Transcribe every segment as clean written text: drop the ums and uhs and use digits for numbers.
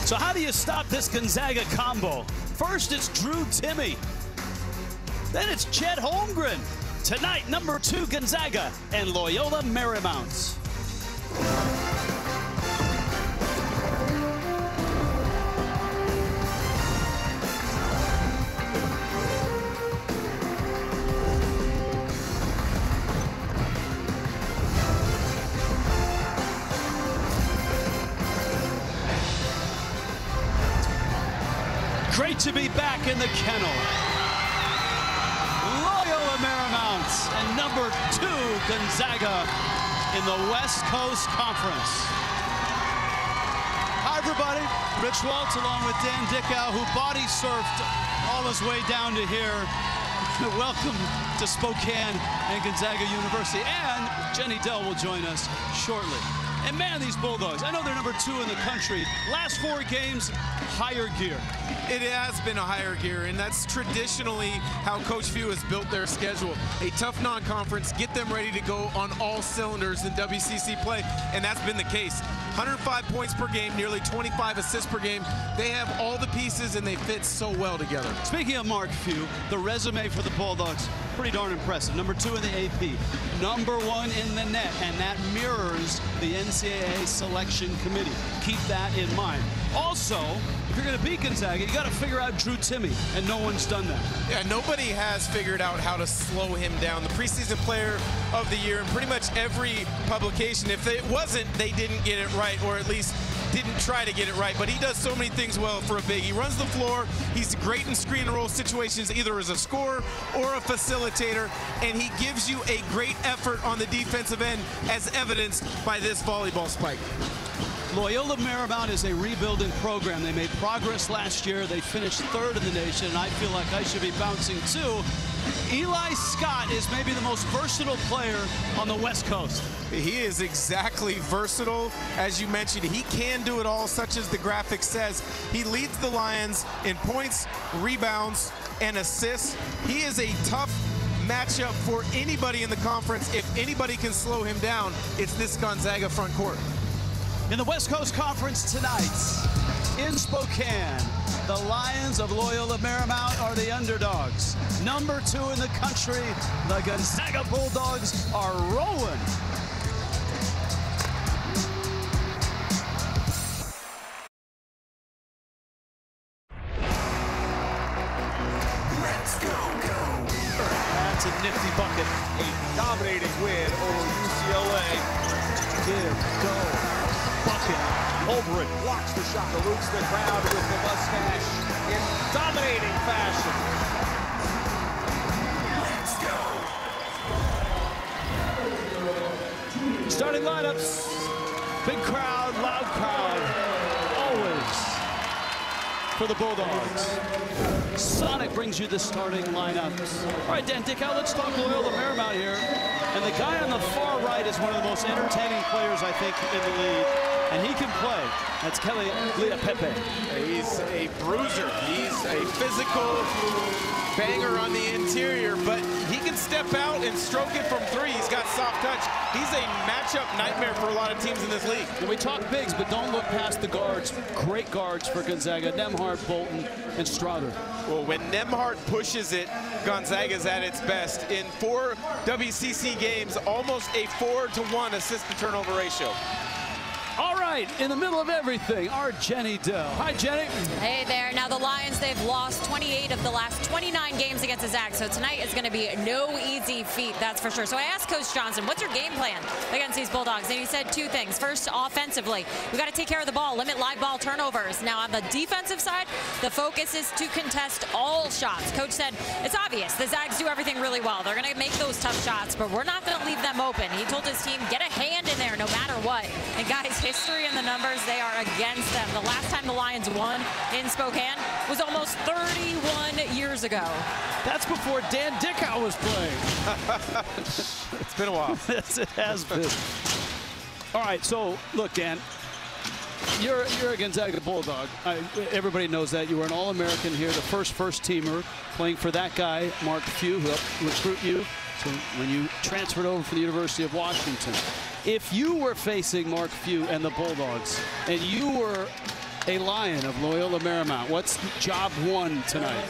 So how do you stop this Gonzaga combo? First, it's Drew Timme. Then it's Chet Holmgren. Tonight, number 2 Gonzaga and Loyola Marymount. Great to be back in the kennel. Loyola Marymount and number 2 Gonzaga in the West Coast Conference. Hi everybody, Rich Waltz along with Dan Dickau, who body surfed all his way down to here. Welcome to Spokane and Gonzaga University, and Jenny Dell will join us shortly. And man, these Bulldogs, I know they're number 2 in the country. Last 4 games, higher gear. It has been a higher gear, and that's traditionally how Coach Few has built their schedule. A tough non-conference, get them ready to go on all cylinders in WCC play, and that's been the case. 105 points per game, nearly 25 assists per game. They have all the pieces, and they fit so well together. Speaking of Mark Few, the resume for the Bulldogs, pretty darn impressive. Number 2 in the AP, number 1 in the net, and that mirrors the NCAA selection committee. Keep that in mind. Also, if you're going to beat Gonzaga, you got to figure out Drew Timme, and no one's done that. Yeah, nobody has figured out how to slow him down. The preseason player of the year in pretty much every publication, if it wasn't, they didn't get it right, or at least didn't try to get it right. But he does so many things well for a big. He runs the floor. He's great in screen and roll situations, either as a scorer or a facilitator, and he gives you a great effort on the defensive end, as evidenced by this volleyball spike. Loyola Marymount is a rebuilding program. They made progress last year. They finished 3rd in the nation, and I feel like I should be bouncing too. Eli Scott is maybe the most versatile player on the West Coast. He is exactly versatile. As you mentioned, he can do it all, such as the graphic says. He leads the Lions in points, rebounds, and assists. He is a tough matchup for anybody in the conference. If anybody can slow him down, it's this Gonzaga front court. In the West Coast Conference tonight, in Spokane, the Lions of Loyola Marymount are the underdogs. Number 2 in the country, the Gonzaga Bulldogs are rolling. Let's go. That's a nifty bucket. A dominating win over UCLA. Give, go. Bucket. Over it. Blocks the shot, eludes the crowd with the mustache in dominating fashion. Let's go. Starting lineups. Big crowd, loud crowd. Always for the Bulldogs. Sonic brings you the starting lineups. All right, Dan Dickau, let's talk Loyola Marymount here. And the guy on the far right is one of the most entertaining players, I think, in the league. And he can play. That's Kelly Leapepe. He's a bruiser. He's a physical banger on the interior, but he can step out and stroke it from 3. He's got soft touch. He's a matchup nightmare for a lot of teams in this league. And we talk bigs, but don't look past the guards. Great guards for Gonzaga. Nembhard, Bolton, and Strother. Well, when Nembhard pushes it, Gonzaga's at its best. In 4 WCC games, almost a 4-to-1 assist-to-turnover ratio. All right, in the middle of everything, our Jenny Dell. Hi, Jenny. Hey there. Now, the Lions, they've lost 28 of the last 29 games against the Zags, so tonight is going to be no easy feat, that's for sure. So I asked Coach Johnson, what's your game plan against these Bulldogs? And he said 2 things. First, offensively, we got to take care of the ball, limit live ball turnovers. Now, on the defensive side, the focus is to contest all shots. Coach said, it's obvious, the Zags do everything really well. They're going to make those tough shots, but we're not going to leave them open. He told his team, get a hand in there no matter what. And guys, history and the numbers, they are against them. The last time the Lions won in Spokane was almost 31 years ago. That's before Dan Dickau was playing. It's been a while. Yes, it has been. All right, so look, Dan, you're a Gonzaga Bulldog. Everybody knows that. You were an All-American here, the first-teamer, playing for that guy, Mark Few, who helped recruit you. So when you transferred over from the University of Washington, if you were facing Mark Few and the Bulldogs, and you were a Lion of Loyola Marymount. What's job one tonight?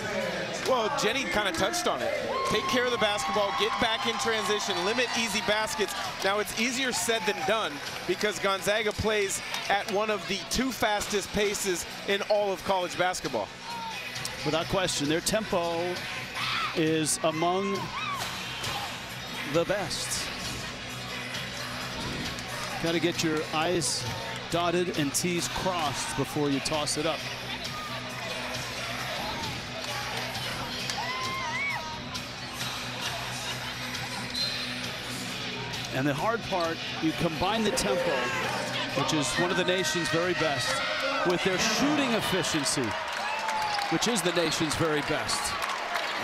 Well, Jenny kind of touched on it. Take care of the basketball, get back in transition, limit easy baskets. Now, it's easier said than done because Gonzaga plays at one of the 2 fastest paces in all of college basketball. Without question, their tempo is among the best. Got to get your I's dotted and T's crossed before you toss it up. And the hard part, you combine the tempo, which is one of the nation's very best, with their shooting efficiency, which is the nation's very best.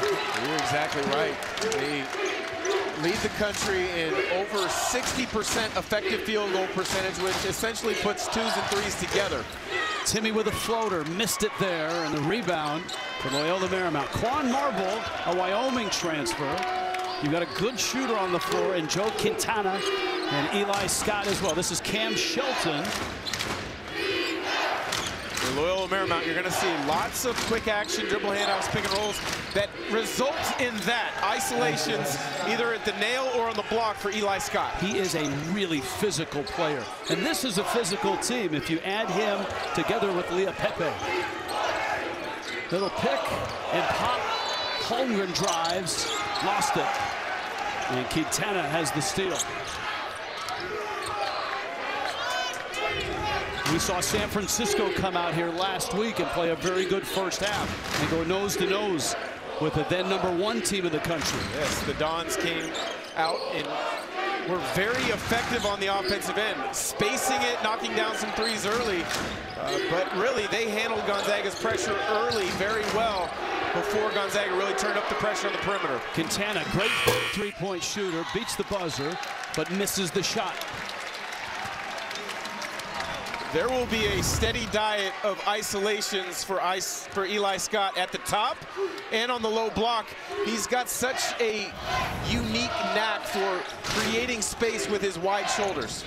You're exactly right. They lead the country in over 60% effective field goal percentage, which essentially puts 2s and 3s together. Timmy with a floater, missed it there, and the rebound for Loyola Marymount. Quan Marble, a Wyoming transfer. You've got a good shooter on the floor in Joe Quintana and Eli Scott as well. This is Cam Shelton. For Loyola Marymount, you're going to see lots of quick action, dribble handoffs, pick and rolls that result in that. Isolations either at the nail or on the block for Eli Scott. He is a really physical player. And this is a physical team if you add him together with Leah Pepe. Little pick and pop. Holmgren drives, lost it. And Quintana has the steal. We saw San Francisco come out here last week and play a very good first half and go nose to nose with the then #1 team in the country. Yes, the Dons came out and were very effective on the offensive end, spacing it, knocking down some 3s early. But really, they handled Gonzaga's pressure early very well before Gonzaga really turned up the pressure on the perimeter. Quintana, great 3-point shooter, beats the buzzer, but misses the shot. There will be a steady diet of isolations for Eli Scott at the top and on the low block. He's got such a unique knack for creating space with his wide shoulders.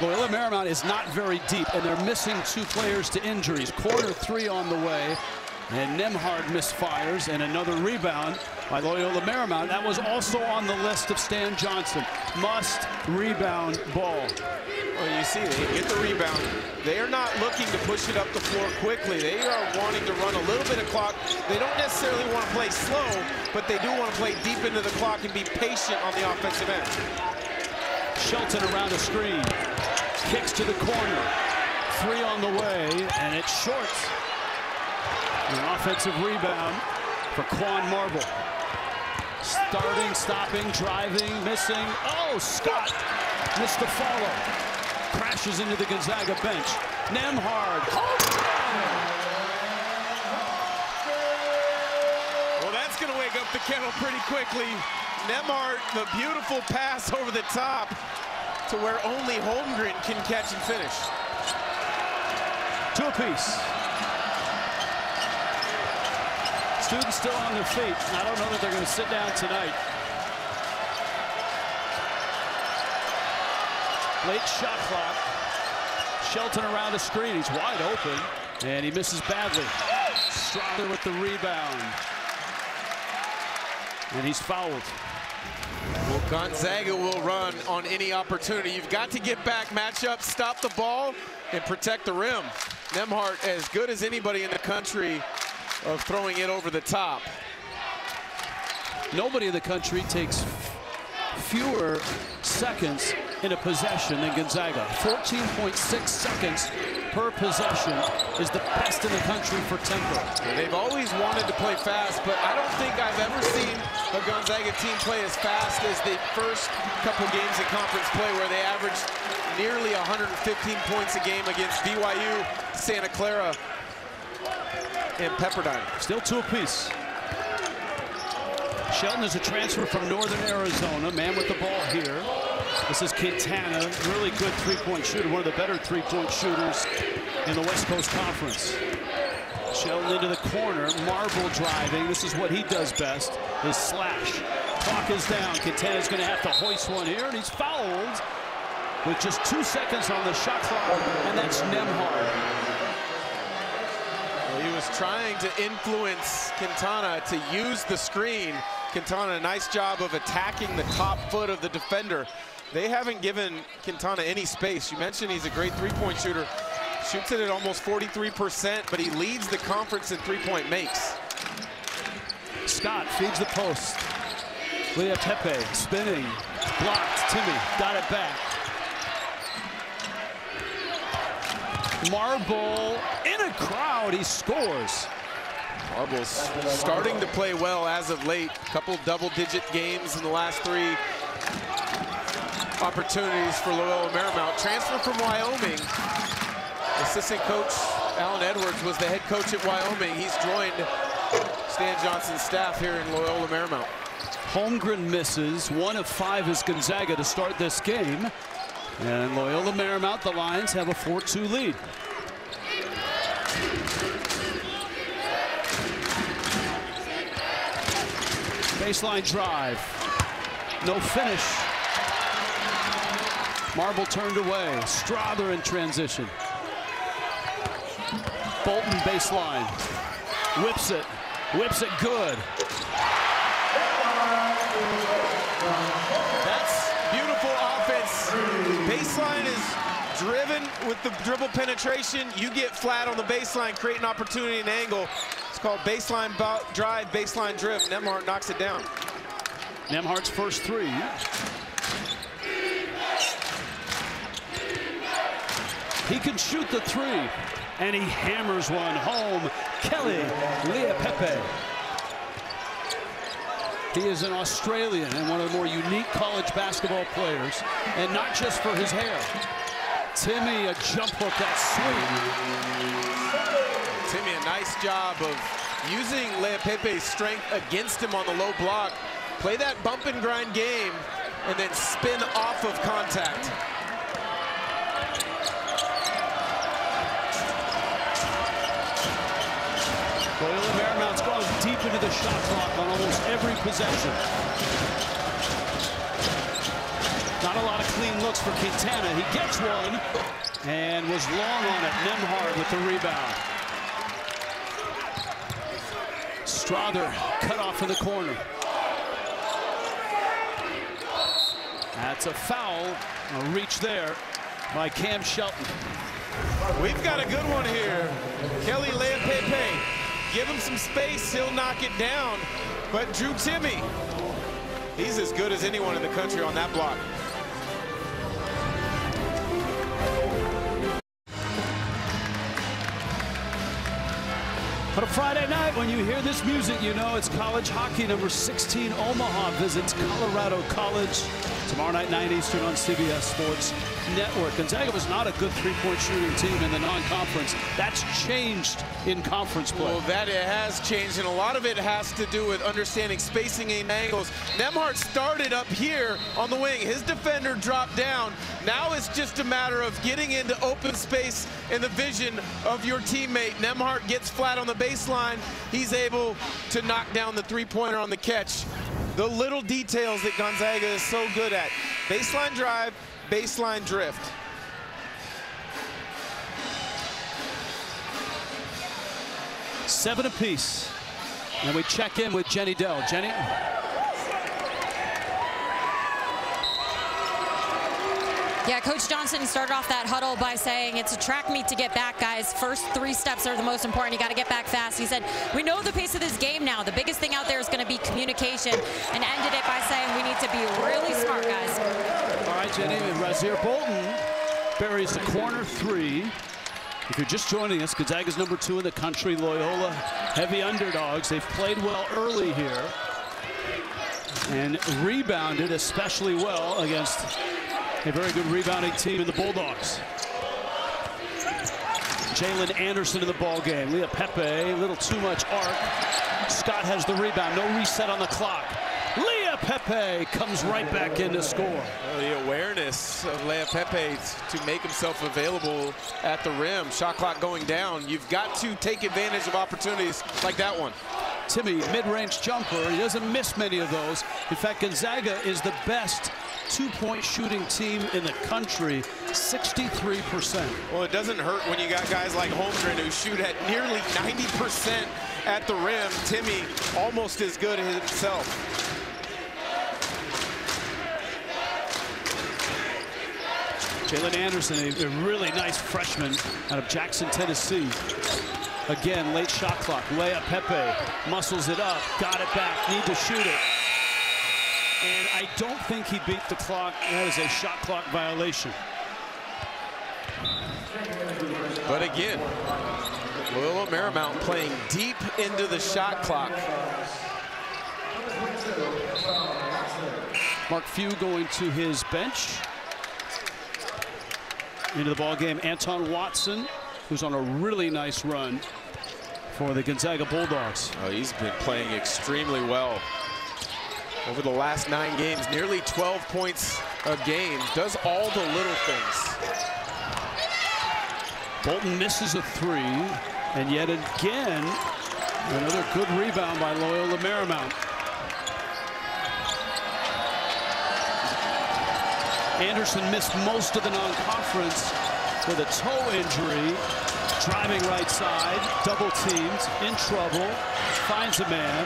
Loyola Marymount is not very deep, and they're missing 2 players to injuries. Quarter 3 on the way, and Nembhard misfires, and another rebound by Loyola Marymount. That was also on the list of Stan Johnson. Must rebound ball. Well, you see, they get the rebound. They are not looking to push it up the floor quickly. They are wanting to run a little bit of clock. They don't necessarily want to play slow, but they do want to play deep into the clock and be patient on the offensive end. Shelton around a screen. Kicks to the corner. 3 on the way, and it's short. An offensive rebound for Quan Marble. Starting, stopping, driving, missing. Oh, Scott missed the follow. Crashes into the Gonzaga bench. Nembhard. Well, that's going to wake up the kettle pretty quickly. Nembhard, the beautiful pass over the top to where only Holmgren can catch and finish. 2 apiece. Students still on their feet. I don't know that they're going to sit down tonight. Late shot clock. Shelton around a screen. He's wide open, and he misses badly. Strother with the rebound. And he's fouled. Well, Gonzaga will run on any opportunity. You've got to get back, match up, stop the ball, and protect the rim. Nembhard, as good as anybody in the country of throwing it over the top. Nobody in the country takes fewer seconds in a possession than Gonzaga. 14.6 seconds per possession is the best in the country for tempo. They've always wanted to play fast, but I don't think I've ever seen a Gonzaga team play as fast as the first couple games in conference play, where they averaged nearly 115 points a game against BYU, Santa Clara, and Pepperdine. Still 2 apiece. Shelton is a transfer from Northern Arizona. Man with the ball here. This is Quintana, really good 3-point shooter, one of the better 3-point shooters in the West Coast Conference. Shelton into the corner, Marble driving. This is what he does best, is slash. Clock is down. Quintana's going to have to hoist one here, and he's fouled with just 2 seconds on the shot clock, and that's Nembhard. Well, he was trying to influence Quintana to use the screen. Quintana, a nice job of attacking the top foot of the defender. They haven't given Quintana any space. You mentioned he's a great three-point shooter. Shoots it at almost 43%, but he leads the conference in three-point makes. Scott feeds the post. Leah Pepe spinning, blocked. Timmy got it back. Marble in a crowd, he scores. Marble's starting to play well as of late. A couple double-digit games in the last 3 opportunities for Loyola Marymount. Transfer from Wyoming. Assistant coach Alan Edwards was the head coach at Wyoming. He's joined Stan Johnson's staff here in Loyola Marymount. Holmgren misses. 1 of 5 is Gonzaga to start this game. And Loyola Marymount, the Lions, have a 4-2 lead. Baseline drive. No finish. Marble turned away. Strother in transition. Bolton baseline. Whips it. Whips it good. That's beautiful offense. Baseline is driven with the dribble penetration. You get flat on the baseline, create an opportunity and angle. It's called baseline drive, baseline drift. Nembhard knocks it down. Nembhard's first 3. He can shoot the 3, and he hammers one home. Kelly Leapepe. He is an Australian and one of the more unique college basketball players, and not just for his hair. Timmy, a jump hook, that's sweet. Timmy, a nice job of using Leapepe's strength against him on the low block. Play that bump and grind game, and then spin off of contact. Loyola Marymount's gone deep into the shot clock on almost every possession. Not a lot of clean looks for Quintana. He gets one and was long on it. Nembhard with the rebound. Strother cut off in the corner. That's a foul. A reach there by Cam Shelton. We've got a good one here. Kelly Leapepe. Give him some space, he'll knock it down. But Drew Timme, he's as good as anyone in the country on that block. On a Friday night, when you hear this music, you know it's college hockey. Number 16 Omaha visits Colorado College tomorrow night, 9 Eastern on CBS Sports Network. Gonzaga was not a good three-point shooting team in the non-conference. That's changed in conference play. Well, that it has changed, and a lot of it has to do with understanding spacing and angles. Nembhard started up here on the wing. His defender dropped down. Now it's just a matter of getting into open space in the vision of your teammate. Nembhard gets flat on the baseline. He's able to knock down the three-pointer on the catch. The little details that Gonzaga is so good at. Baseline drive, baseline drift. Seven apiece. And we check in with Jenny Dell. Jenny? Yeah, Coach Johnson started off that huddle by saying it's a track meet to get back, guys. First 3 steps are the most important. You got to get back fast. He said, we know the pace of this game now. The biggest thing out there is going to be communication, and ended it by saying we need to be really smart, guys. All right, Jenny, and Rasir Bolton buries the corner 3. If you're just joining us, Gonzaga's number 2 in the country. Loyola, heavy underdogs. They've played well early here and rebounded especially well against a very good rebounding team in the Bulldogs. Jalen Anderson in the ball game. Leapepe, a little too much arc. Scott has the rebound. No reset on the clock. Leapepe comes right back in to score. Oh, the awareness of Leapepe to make himself available at the rim. Shot clock going down. You've got to take advantage of opportunities like that one. Timmy, mid-range jumper. He doesn't miss many of those. In fact, Gonzaga is the best two-point shooting team in the country, 63%. Well, it doesn't hurt when you got guys like Holmgren who shoot at nearly 90% at the rim. Timme almost as good as himself. Jalen Anderson, a really nice freshman out of Jackson, Tennessee. Again, late shot clock, layup. Pepe muscles it up, got it back, need to shoot it. And I don't think he beat the clock. That is a shot clock violation. But again, Loyola Marymount playing deep into the shot clock. Mark Few going to his bench. Into the ball game, Anton Watson, who's on a really nice run for the Gonzaga Bulldogs. Oh, he's been playing extremely well over the last 9 games, nearly 12 points a game, does all the little things. Bolton misses a 3, and yet again, another good rebound by Loyola Marymount. Anderson missed most of the non-conference with a toe injury. Driving right side, double teamed, in trouble, finds a man.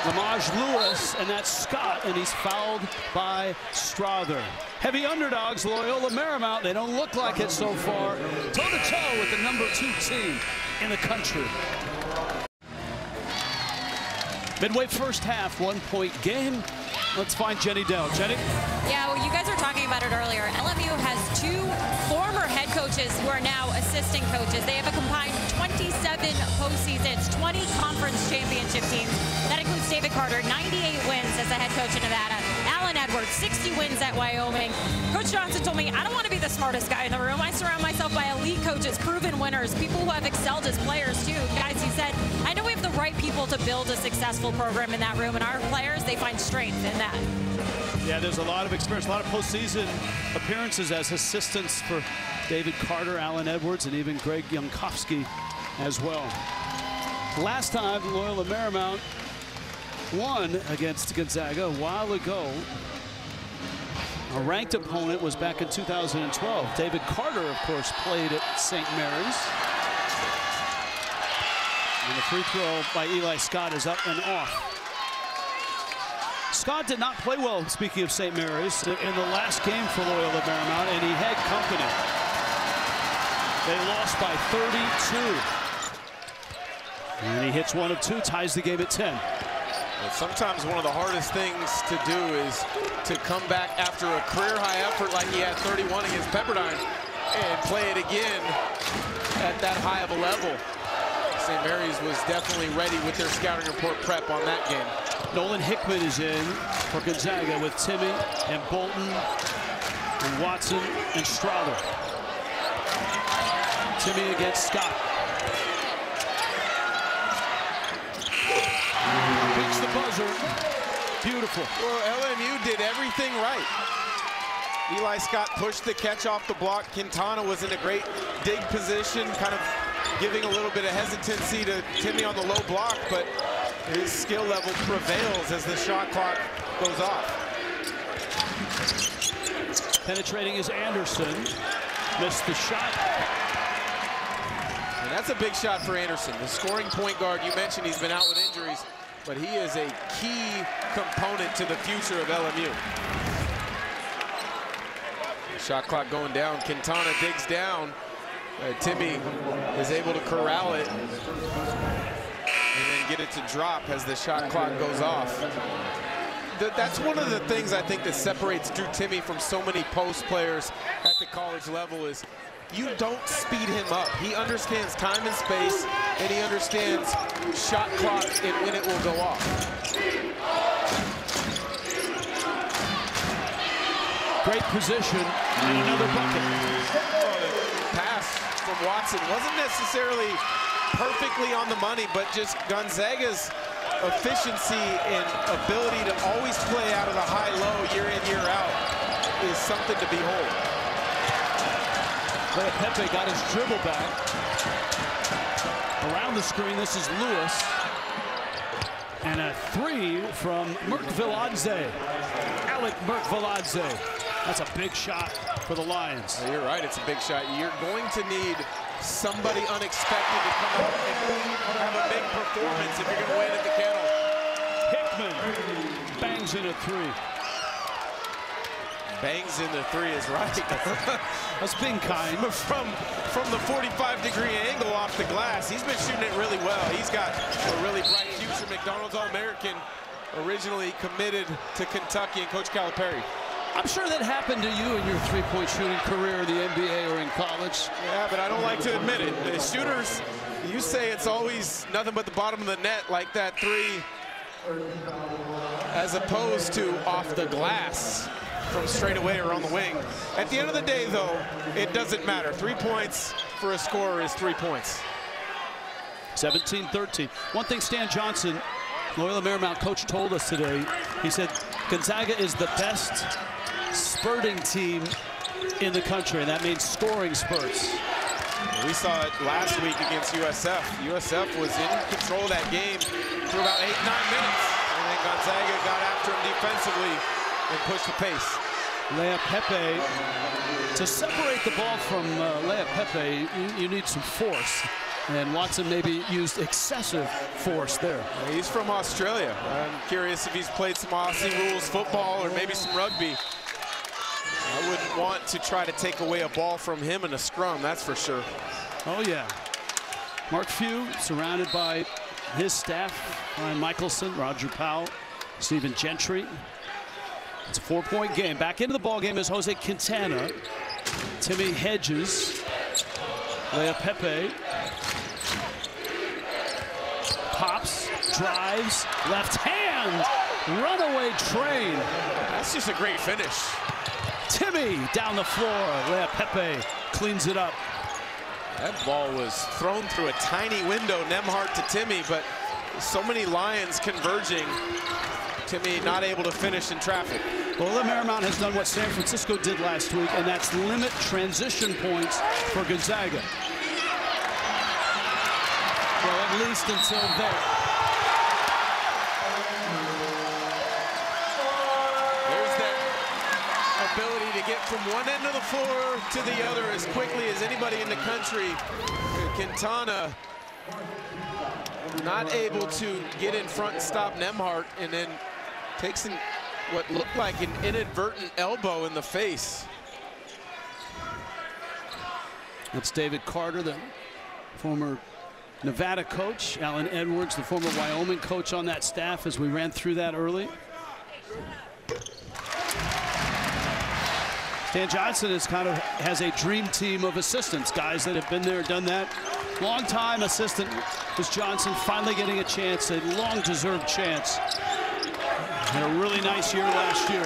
Lamage Lewis, and that's Scott, and he's fouled by Strother. Heavy underdogs, Loyola Marymount. They don't look like it so far. Toe-to-toe with the #2 team in the country. Midway first half, 1-point game. Let's find Jenny Dell. Jenny? Yeah, well, you guys were talking about it earlier. LMU has 2 former head coaches who are now assistant coaches. They have a combined 27 postseasons, 20 conference championship teams. That includes David Carter, 98 wins as a head coach in Nevada. Alan Edwards, 60 wins at Wyoming. Coach Johnson told me, I don't want to be the smartest guy in the room. I surround myself by elite coaches, proven winners, people who have excelled as players too. Guys, he said, I know we have the right people to build a successful program in that room, and our players, they find strength in that. Yeah, there's a lot of experience, a lot of postseason appearances as assistants for David Carter, Alan Edwards, and even Greg Jankowski as well. Last time, Loyola Marymount won against Gonzaga a while ago. A ranked opponent was back in 2012. David Carter, of course, played at St. Mary's. And the free throw by Eli Scott is up and off. Scott did not play well, speaking of St. Mary's, in the last game for Loyola Marymount, and he had company. They lost by 32. And he hits 1 of 2, ties the game at 10. Well, sometimes one of the hardest things to do is to come back after a career-high effort like he had 31 against Pepperdine and play it again at that high of a level. St. Mary's was definitely ready with their scouting report prep on that game. Nolan Hickman is in for Gonzaga with Timme and Bolton and Watson and Strother. Timme against Scott. Beats the buzzer. Beautiful. Well, LMU did everything right. Eli Scott pushed the catch off the block. Quintana was in a great dig position, kind of giving a little bit of hesitancy to Timme on the low block, but his skill level prevails as the shot clock goes off. Penetrating is Anderson. Missed the shot. And that's a big shot for Anderson. The scoring point guard, you mentioned he's been out with injuries, but he is a key component to the future of LMU. Shot clock going down. Quintana digs down. Timme is able to corral it and then get it to drop as the shot clock goes off. That's one of the things I think that separates Drew Timme from so many post players at the college level is you don't speed him up. He understands time and space, and he understands shot clock and when it will go off. Great position and another bucket. Pass from Watson wasn't necessarily perfectly on the money, but just Gonzaga's efficiency and ability to always play out of the high-low year in, year out is something to behold. But Pepe got his dribble back. Around the screen, this is Lewis. And a 3 from Merkviladze. Alec Merkviladze. That's a big shot for the Lions. You're right, it's a big shot. You're going to need somebody unexpected to come out and have a big performance if you're going to win at the Kennel. Hickman bangs in a 3. Bangs in the 3 is right. That's being kind. From the 45-degree angle off the glass, he's been shooting it really well. He's got a really bright future. McDonald's All-American, originally committed to Kentucky and Coach Calipari. I'm sure that happened to you in your three-point shooting career in the NBA or in college. Yeah, but I don't like to admit it. The shooters, you say it's always nothing but the bottom of the net, like that 3, as opposed to off the glass from straight away or on the wing. At the end of the day, though, it doesn't matter. 3 points for a scorer is 3 points. 17-13. One thing Stan Johnson, Loyola Marymount coach, told us today, he said Gonzaga is the best spurting team in the country, and that means scoring spurts. We saw it last week against USF. USF was in control of that game for about 8-9 minutes, and then Gonzaga got after him defensively and pushed the pace. Lea Pepe, to separate the ball from Lea Pepe, you need some force. And Watson maybe used excessive force there. He's from Australia. I'm curious if he's played some Aussie rules football or maybe some rugby. I wouldn't want to try to take away a ball from him in a scrum, that's for sure. Oh, yeah. Mark Few surrounded by his staff, Ryan Michelson, Roger Powell, Stephen Gentry. It's a 4-point game. Back into the ball game is Jose Quintana, Timmy Hedges, Lea Pepe. Pops, drives, left hand, runaway train. That's just a great finish. Timmy down the floor. Lea Pepe cleans it up. That ball was thrown through a tiny window, Nembhard to Timmy, but so many Lions converging. Timmy not able to finish in traffic. Loyola Marymount has done what San Francisco did last week, and that's limit transition points for Gonzaga. Well, at least until there. There's that ability to get from one end of the floor to the other as quickly as anybody in the country. Quintana not able to get in front and stop Nembhard, and then takes what looked like an inadvertent elbow in the face. That's David Carter, the former Nevada coach. Alan Edwards, the former Wyoming coach on that staff, as we ran through that early. Stan Johnson has a dream team of assistants, guys that have been there, done that. Long-time assistant was Johnson, finally getting a chance, a long-deserved chance. Had a really nice year last year.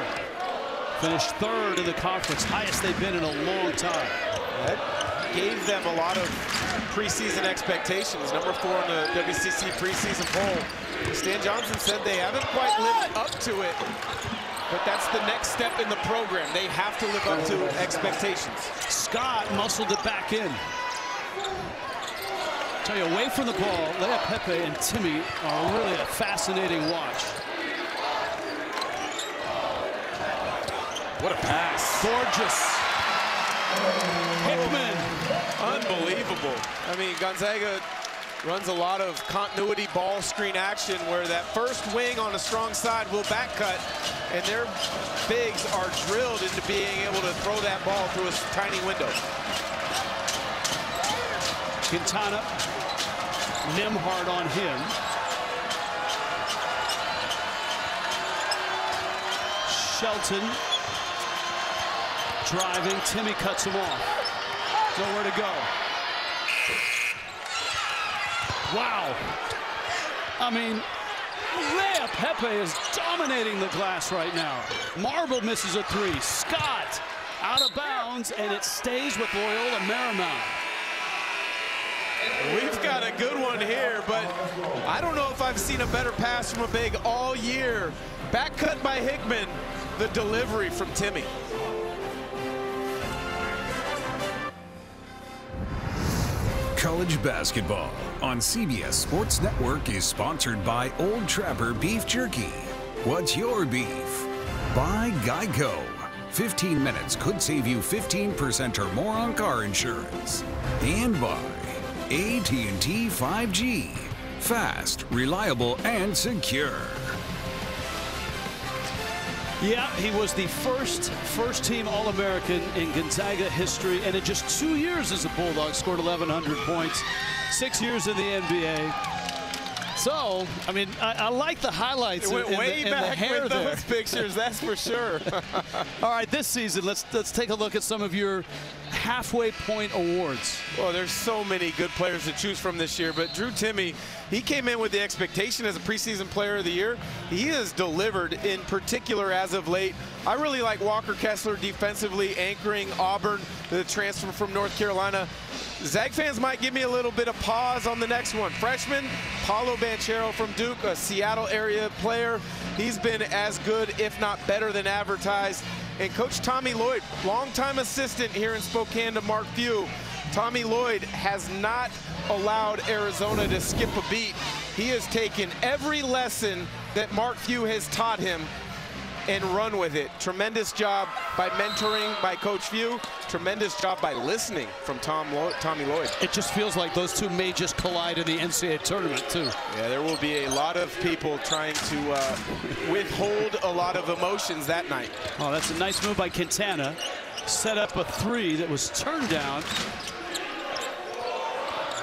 Finished 3rd in the conference, highest they've been in a long time. That gave them a lot of preseason expectations. Number 4 in the WCC preseason poll. Stan Johnson said they haven't quite lived up to it, but that's the next step in the program. They have to live up to expectations. Scott muscled it back in. Tell you, away from the ball, Lea Pepe and Timmy are really a fascinating watch. What a pass. Gorgeous. Hickman. Unbelievable. I mean, Gonzaga runs a lot of continuity ball screen action where that first wing on a strong side will back cut, and their bigs are drilled into being able to throw that ball through a tiny window. Quintana, Nembhard on him. Shelton driving. Timmy cuts him off. Nowhere to go. Wow. I mean, Lea Pepe is dominating the glass right now. Marble misses a 3. Scott out of bounds, and it stays with Loyola Marymount. We've got a good one here, but I don't know if I've seen a better pass from a big all year. Back cut by Hickman, the delivery from Timmy. College basketball on CBS Sports Network is sponsored by Old Trapper Beef Jerky. What's your beef? By Geico. 15 minutes could save you 15% or more on car insurance. And by AT&T 5G. Fast, reliable, and secure. Yeah, he was the first-team All-American in Gonzaga history, and in just 2 years as a Bulldog, scored 1,100 points, 6 years in the NBA. So, I mean, I like the highlights. It went way back with those pictures, that's for sure. All right, this season, let's take a look at some of your halfway point awards. Well, there's so many good players to choose from this year, but Drew Timme, he came in with the expectation as a preseason player of the year. He has delivered, in particular as of late. I really like Walker Kessler defensively, anchoring Auburn, the transfer from North Carolina. Zag fans might give me a little bit of pause on the next one. Freshman Paolo Banchero from Duke, a Seattle area player. He's been as good, if not better than advertised. And Coach Tommy Lloyd, longtime assistant here in Spokane to Mark Few. Tommy Lloyd has not allowed Arizona to skip a beat. He has taken every lesson that Mark Few has taught him and run with it. Tremendous job by mentoring by Coach Few. Tremendous job by listening from Tommy Lloyd. It just feels like those two may just collide in the NCAA tournament, too. Yeah, there will be a lot of people trying to withhold a lot of emotions that night. Oh, that's a nice move by Quintana. Set up a three that was turned down.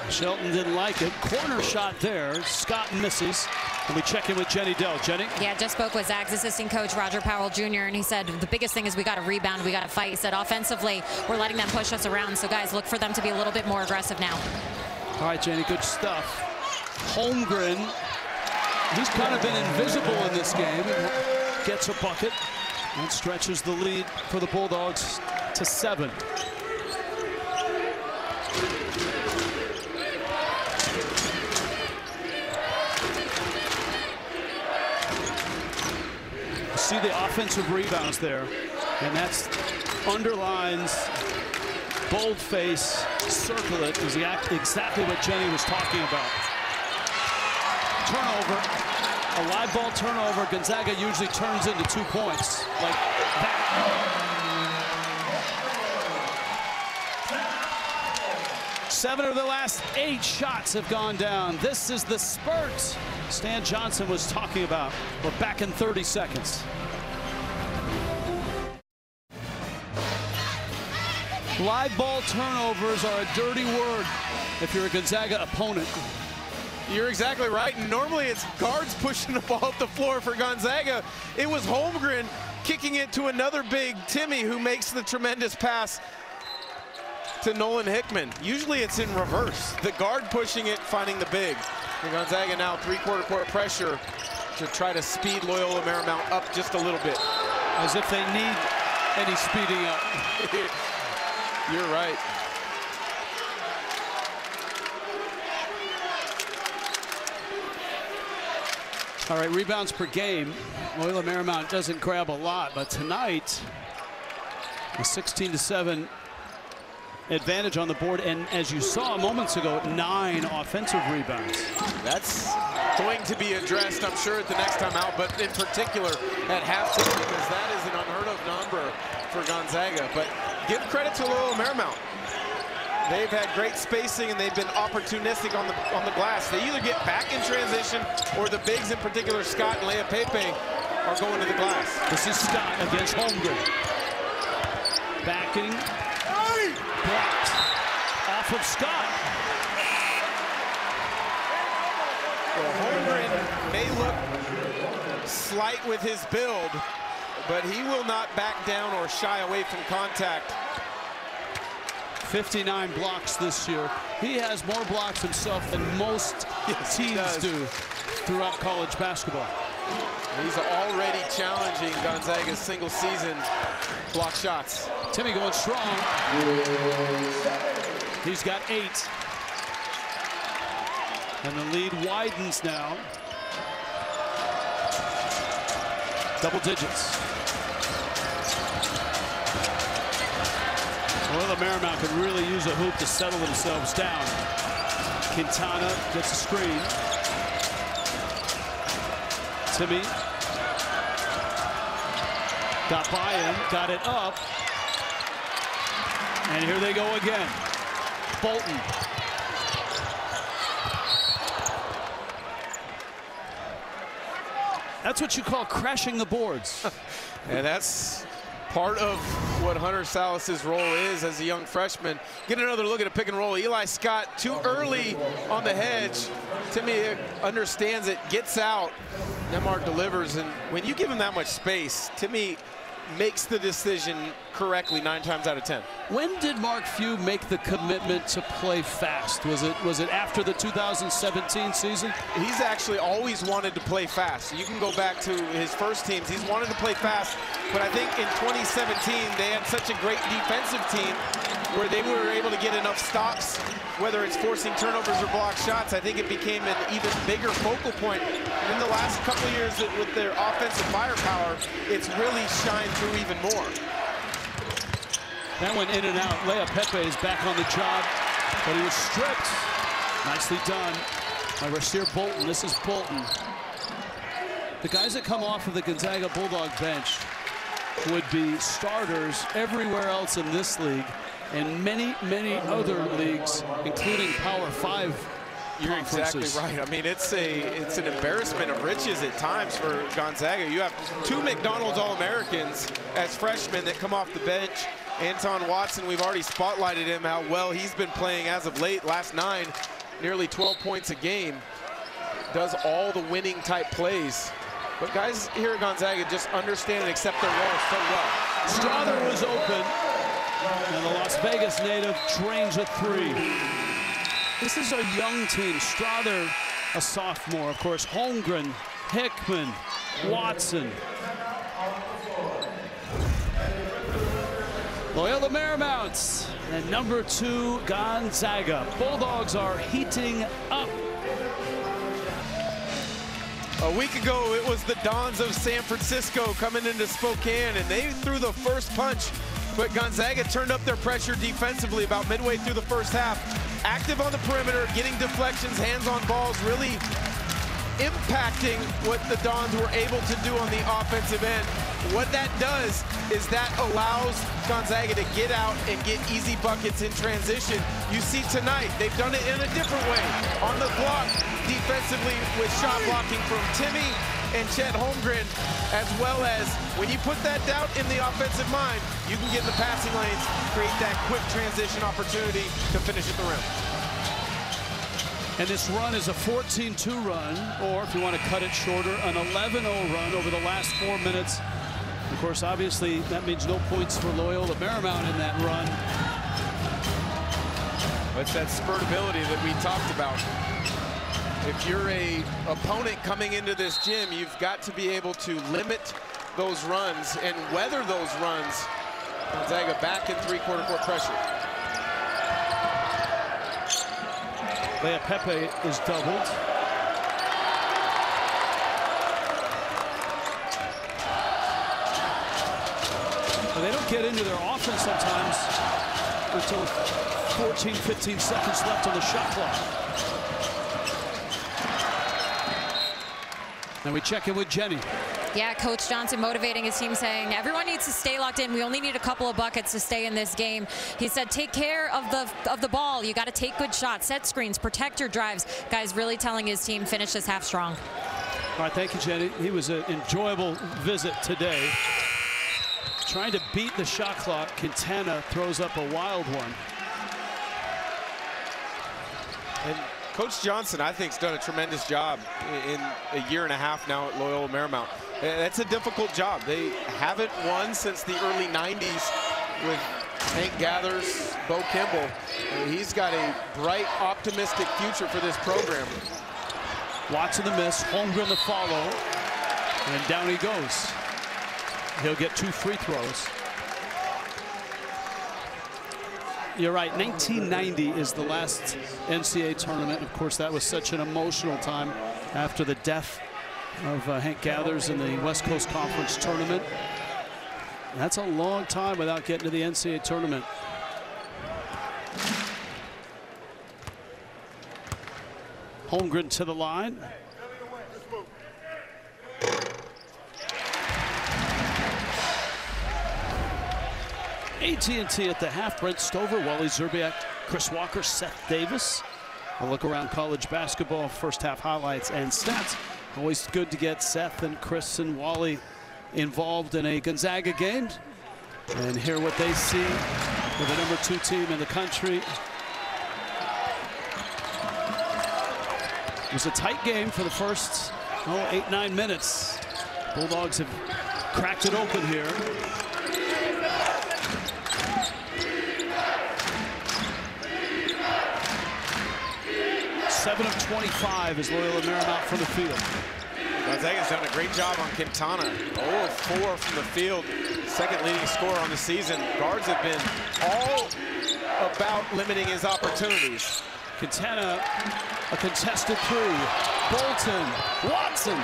Shelton didn't like it. Corner shot there. Scott misses. And we check in with Jenny Dell. Jenny? Yeah, just spoke with Zag's assistant coach, Roger Powell Jr., and he said the biggest thing is we got to rebound, we got to fight. He said offensively, we're letting them push us around. So, guys, look for them to be a little bit more aggressive now. All right, Jenny, good stuff. Holmgren, he's kind of been invisible in this game. Gets a bucket and stretches the lead for the Bulldogs to 7. See the offensive rebounds there, and that's underlines, boldface, circle it, is exactly what Jenny was talking about. Turnover, a live ball turnover. Gonzaga usually turns into 2 points like that. 7 of the last 8 shots have gone down. This is the spurt Stan Johnson was talking about. We're back in 30 seconds. Live ball turnovers are a dirty word if you're a Gonzaga opponent. You're exactly right. Normally it's guards pushing the ball up the floor for Gonzaga. It was Holmgren kicking it to another big, Timme, who makes the tremendous pass to Nolan Hickman. Usually it's in reverse. The guard pushing it, finding the big. And Gonzaga now 3/4 court pressure to try to speed Loyola Marymount up just a little bit. As if they need any speeding up. You're right. All right, rebounds per game. Loyola Marymount doesn't grab a lot, but tonight a 16-7 advantage on the board, and as you saw moments ago, 9 offensive rebounds. That's going to be addressed, I'm sure, at the next time out, but in particular at halftime, because that is an unheard of number for Gonzaga. But give credit to Loyola Marymount. They've had great spacing and they've been opportunistic on the glass. They either get back in transition or the bigs, in particular Scott and Leah Pepe, are going to the glass. This is Scott against Holmgren. Backing. Blocked off of Scott. Well, Holmgren may look slight with his build, but he will not back down or shy away from contact. 59 blocks this year. He has more blocks himself than most teams do throughout college basketball. He's already challenging Gonzaga's single season block shots. Timme going strong. He's got 8. And the lead widens now. Double digits. Loyola Marymount could really use a hoop to settle themselves down. Quintana gets a screen. Timmy got by him, got it up. And here they go again. Bolton. That's what you call crashing the boards. And that's part of what Hunter Salas's role is as a young freshman. Get another look at a pick and roll. Eli Scott too early on the hedge. Timmy understands it, gets out. Nembhard delivers, and when you give him that much space, Timmy makes the decision correctly 9 times out of 10. When did Mark Few make the commitment to play fast? Was it after the 2017 season? He's actually always wanted to play fast. You can go back to his first teams. He's wanted to play fast, but I think in 2017 they had such a great defensive team where they were able to get enough stops, whether it's forcing turnovers or block shots. I think it became an even bigger focal point. And in the last couple of years with their offensive firepower, it's really shined through even more. That went in and out. Lea Pepe is back on the job, but he was stripped. Nicely done by Rasir Bolton. This is Bolton. The guys that come off of the Gonzaga Bulldog bench would be starters everywhere else in this league and many, many other leagues, including Power 5 You're conferences. exactly right. I mean, it's an embarrassment of riches at times for Gonzaga. You have 2 McDonald's All-Americans as freshmen that come off the bench. Anton Watson, we've already spotlighted him, how well he's been playing as of late. Last 9, nearly 12 points a game. Does all the winning type plays. But guys here at Gonzaga just understand and accept their role so well. Strother was open, and the Las Vegas native drains a 3. This is a young team. Strother, a sophomore, of course. Holmgren, Hickman, Watson. Loyola Marymount and number 2 Gonzaga. Bulldogs are heating up. A week ago, it was the Dons of San Francisco coming into Spokane, and they threw the first punch, but Gonzaga turned up their pressure defensively about midway through the first half. Active on the perimeter, getting deflections, hands on balls, really impacting what the Dons were able to do on the offensive end. What that does is that allows Gonzaga to get out and get easy buckets in transition. You see tonight, they've done it in a different way. On the block, defensively with shot blocking from Timmy and Chet Holmgren, as well as when you put that doubt in the offensive mind, you can get in the passing lanes, create that quick transition opportunity to finish at the rim. And this run is a 14-2 run, or if you want to cut it shorter, an 11-0 run over the last 4 minutes. Of course, obviously, that means no points for Loyola Marymount in that run. It's that spurtability that we talked about. If you're an opponent coming into this gym, you've got to be able to limit those runs and weather those runs. Gonzaga back in 3/4 court pressure. Lea Pepe is doubled. But they don't get into their offense sometimes until 14, 15 seconds left on the shot clock. And we check in with Jenny. Yeah, Coach Johnson motivating his team, saying everyone needs to stay locked in. We only need a couple of buckets to stay in this game. He said, take care of the ball. You got to take good shots, set screens, protect your drives. Guys really telling his team finish this half strong. All right, thank you, Jenny. He was an enjoyable visit today. Trying to beat the shot clock. Quintana throws up a wild one. And Coach Johnson, I think, has done a tremendous job in a year and a half now at Loyola Marymount. That's a difficult job. They haven't won since the early 90s with Hank Gathers, Bo Kimball. He's got a bright, optimistic future for this program. Watson the miss, Holmgren the follow, and down he goes. He'll get 2 free throws. You're right, 1990 is the last NCAA tournament. Of course, that was such an emotional time after the death of Hank Gathers in the West Coast Conference tournament. That's a long time without getting to the NCAA tournament. Holmgren to the line. AT&T at the half. Brent Stover, Wally Szczerbiak, Chris Walker, Seth Davis. A look around college basketball, first half highlights and stats. Always good to get Seth and Chris and Wally involved in a Gonzaga game and hear what they see with the #2 team in the country. It was a tight game for the first 8-9 minutes. Bulldogs have cracked it open here. Seven of 25 is Loyola Marymount from the field. Gonzaga's done a great job on Quintana. 0 of 4 from the field. Second leading scorer on the season. Guards have been all about limiting his opportunities. Quintana, a contested three. Bolton, Watson.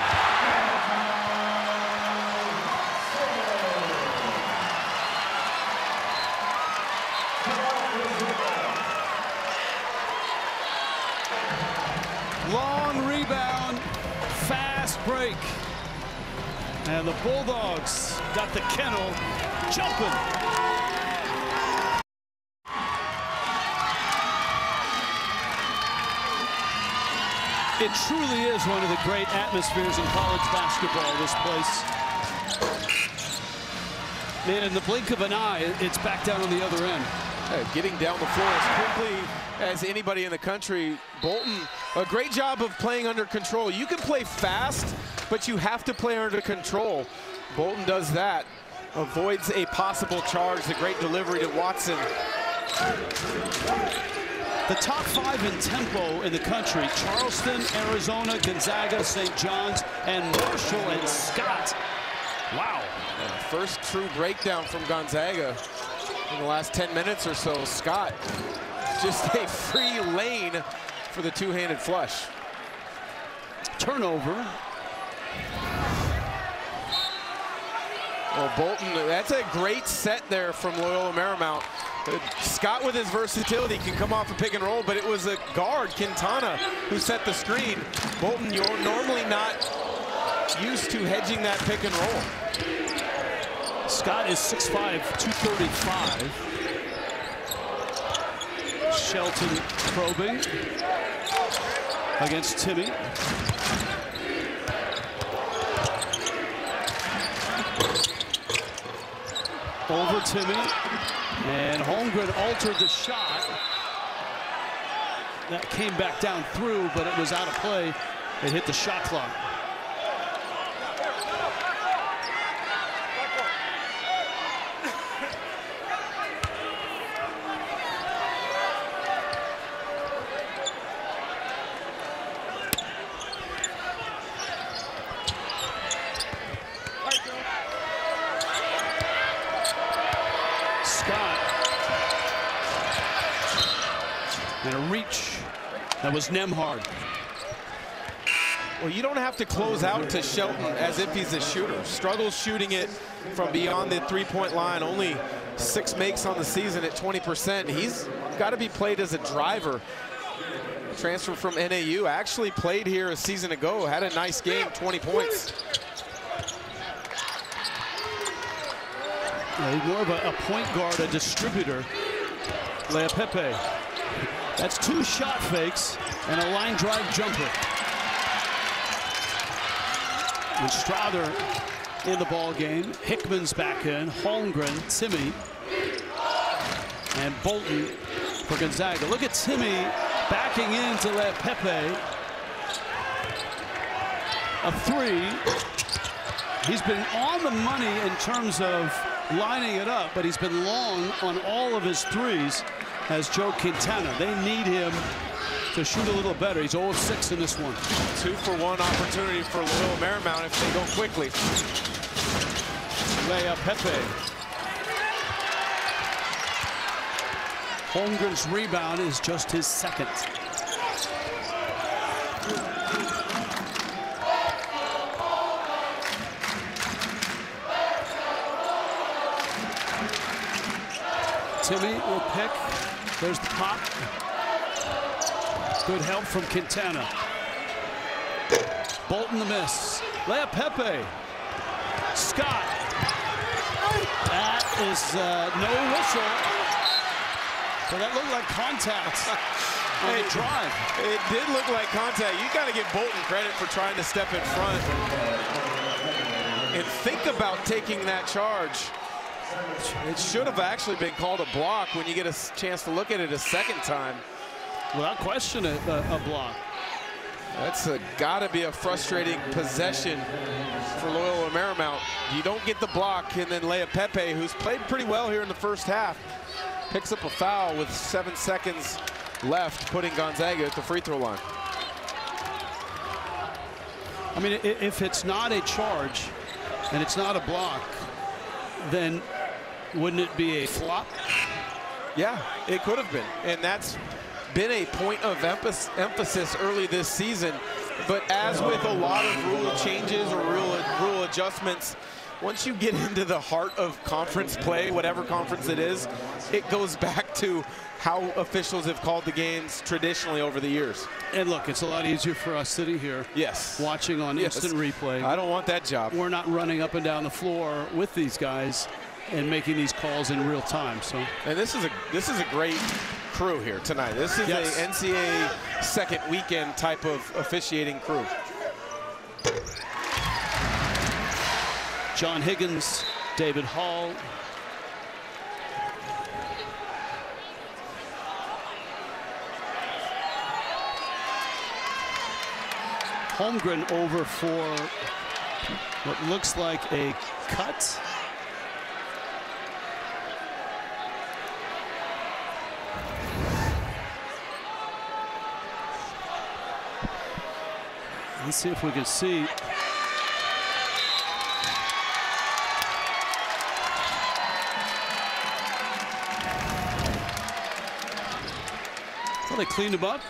Long rebound, fast break. And the Bulldogs got the kennel jumping. It truly is one of the great atmospheres in college basketball, this place. Man, in the blink of an eye, it's back down on the other end. Getting down the floor as quickly as anybody in the country. Bolton, a great job of playing under control. You can play fast, but you have to play under control. Bolton does that. Avoids a possible charge. The great delivery to Watson. The top 5 in tempo in the country: Charleston, Arizona, Gonzaga, St. John's, and Marshall and Scott. Wow. First true breakdown from Gonzaga in the last 10 minutes or so. Scott, just a free lane for the two-handed flush. Turnover. Well, Bolton, that's a great set there from Loyola Marymount. Scott, with his versatility, can come off a pick and roll, but it was a guard, Quintana, who set the screen. Bolton, you're normally not used to hedging that pick and roll. Scott is 6'5", 235. Shelton probing against Timmy. Over Timmy, and Holmgren altered the shot. That came back down through, but it was out of play. It hit the shot clock. And a reach. That was Nembhard. Well, you don't have to close out to Shelton as if he's a shooter. Struggles shooting it from beyond the three-point line. Only 6 makes on the season at 20%. He's got to be played as a driver. Transfer from NAU. Actually played here a season ago. Had a nice game, 20 points. He's more of a point guard, a distributor. Leapepe. That's 2 shot fakes and a line drive jumper. And Strother in the ball game. Hickman's back in. Holmgren, Timmy, and Bolton for Gonzaga. Look at Timmy backing into Leapepe. A 3. He's been on the money in terms of lining it up, but he's been long on all of his threes as Joe Quintana. They need him to shoot a little better. He's 0 of 6 in this one. 2-for-1 opportunity for Loyola Marymount if they go quickly. Leapepe. Holmgren's rebound is just his 2nd. Timmy will pick. There's the pop. Good help from Quintana. Bolton the miss. Leah Pepe. Scott. That is no whistle. But that looked like contact on the drive. It did look like contact. You got to give Bolton credit for trying to step in front and think about taking that charge. It should have actually been called a block when you get a chance to look at it a second time. Without question, a block. That's got to be a frustrating possession for Loyola Marymount. You don't get the block, and then Leah Pepe, who's played pretty well here in the first half, picks up a foul with 7 seconds left, putting Gonzaga at the free throw line. I mean, if it's not a charge and it's not a block, then wouldn't it be a flop? Yeah, it could have been. And that's been a point of emphasis early this season. But as with a lot of rule changes or rule adjustments, once you get into the heart of conference play, whatever conference it is, it goes back to how officials have called the games traditionally over the years. And look, it's a lot easier for us sitting here watching on instant replay. I don't want that job. We're not running up and down the floor with these guys and making these calls in real time. So, and this is a great crew here tonight. This is a NCAA second weekend type of officiating crew. John Higgins, David Hall. Holmgren over for what looks like a cut. Let's see if we can see. Well, they cleaned him up.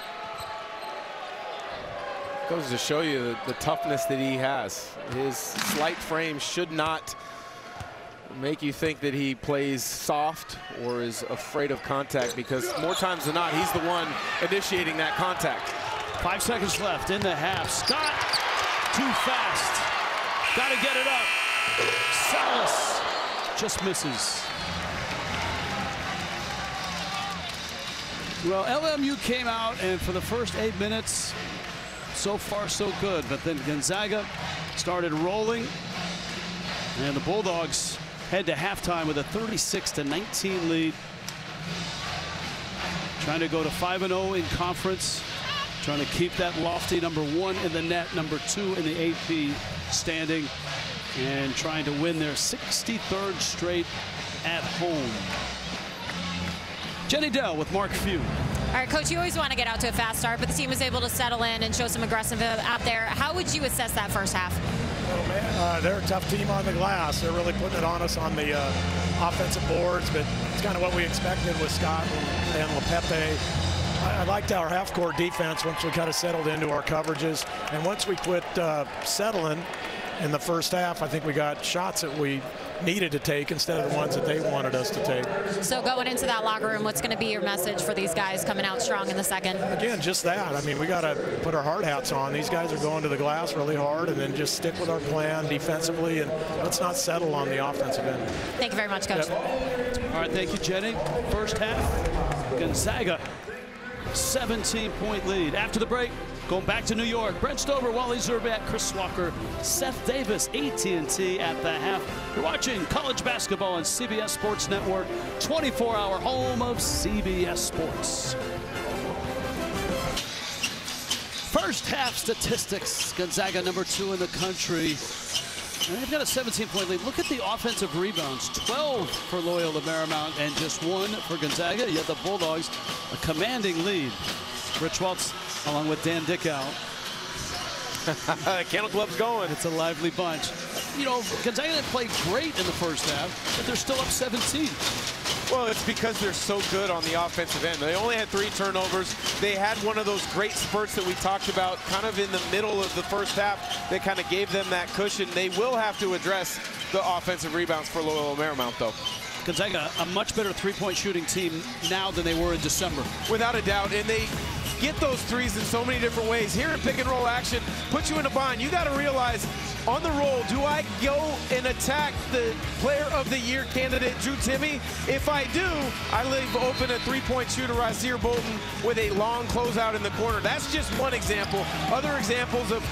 Goes to show you the toughness that he has. His slight frame should not make you think that he plays soft or is afraid of contact, because more times than not, he's the one initiating that contact. 5 seconds left in the half. Scott, too fast. Got to get it up. Salas just misses. Well, LMU came out, and for the first 8 minutes, so far so good. But then Gonzaga started rolling, and the Bulldogs head to halftime with a 36-19 lead. Trying to go to 5-0 in conference. Trying to keep that lofty #1 in the net, #2 in the AP standing, and trying to win their 63rd straight at home. Jenny Dell with Mark Few. All right, Coach, you always want to get out to a fast start, but the team was able to settle in and show some aggressiveness out there. How would you assess that first half? Oh, man, they're a tough team on the glass. They're really putting it on us on the offensive boards, but it's kind of what we expected with Scott and LePepe. I liked our half-court defense once we kind of settled into our coverages. And once we quit settling in the first half, I think we got shots that we needed to take instead of the ones that they wanted us to take. So going into that locker room, what's going to be your message for these guys coming out strong in the second? Again, just that. I mean, we got to put our hard hats on. These guys are going to the glass really hard, and then just stick with our plan defensively, and let's not settle on the offensive end. Thank you very much, Coach. Yep. All right, thank you, Jenny. First half, Gonzaga, 17-point lead. After the break, going back to New York, Brent Stover, Wally Zerbat, Chris Walker, Seth Davis, AT&T at the half. You're watching college basketball on CBS Sports Network, 24-hour home of CBS Sports. First half statistics, Gonzaga #2 in the country. And they've got a 17-point lead. Look at the offensive rebounds. 12 for Loyola Marymount and just 1 for Gonzaga. Yet the Bulldogs, a commanding lead. Rich Waltz along with Dan Dickow. Kennel Club's going. It's a lively bunch. You know, Gonzaga played great in the first half, but they're still up 17. Well, it's because they're so good on the offensive end. They only had 3 turnovers. They had one of those great spurts that we talked about kind of in the middle of the first half that kind of gave them that cushion. They will have to address the offensive rebounds for Loyola Marymount, though. Gonzaga, a much better three-point shooting team now than they were in December. Without a doubt, and get those threes in so many different ways. Here in pick and roll action, put you in a bind. You got to realize, on the roll, do I go and attack the player of the year candidate, Drew Timme? If I do, I leave open a three-point shooter, Rasir Bolton, with a long closeout in the corner. That's just one example. Other examples of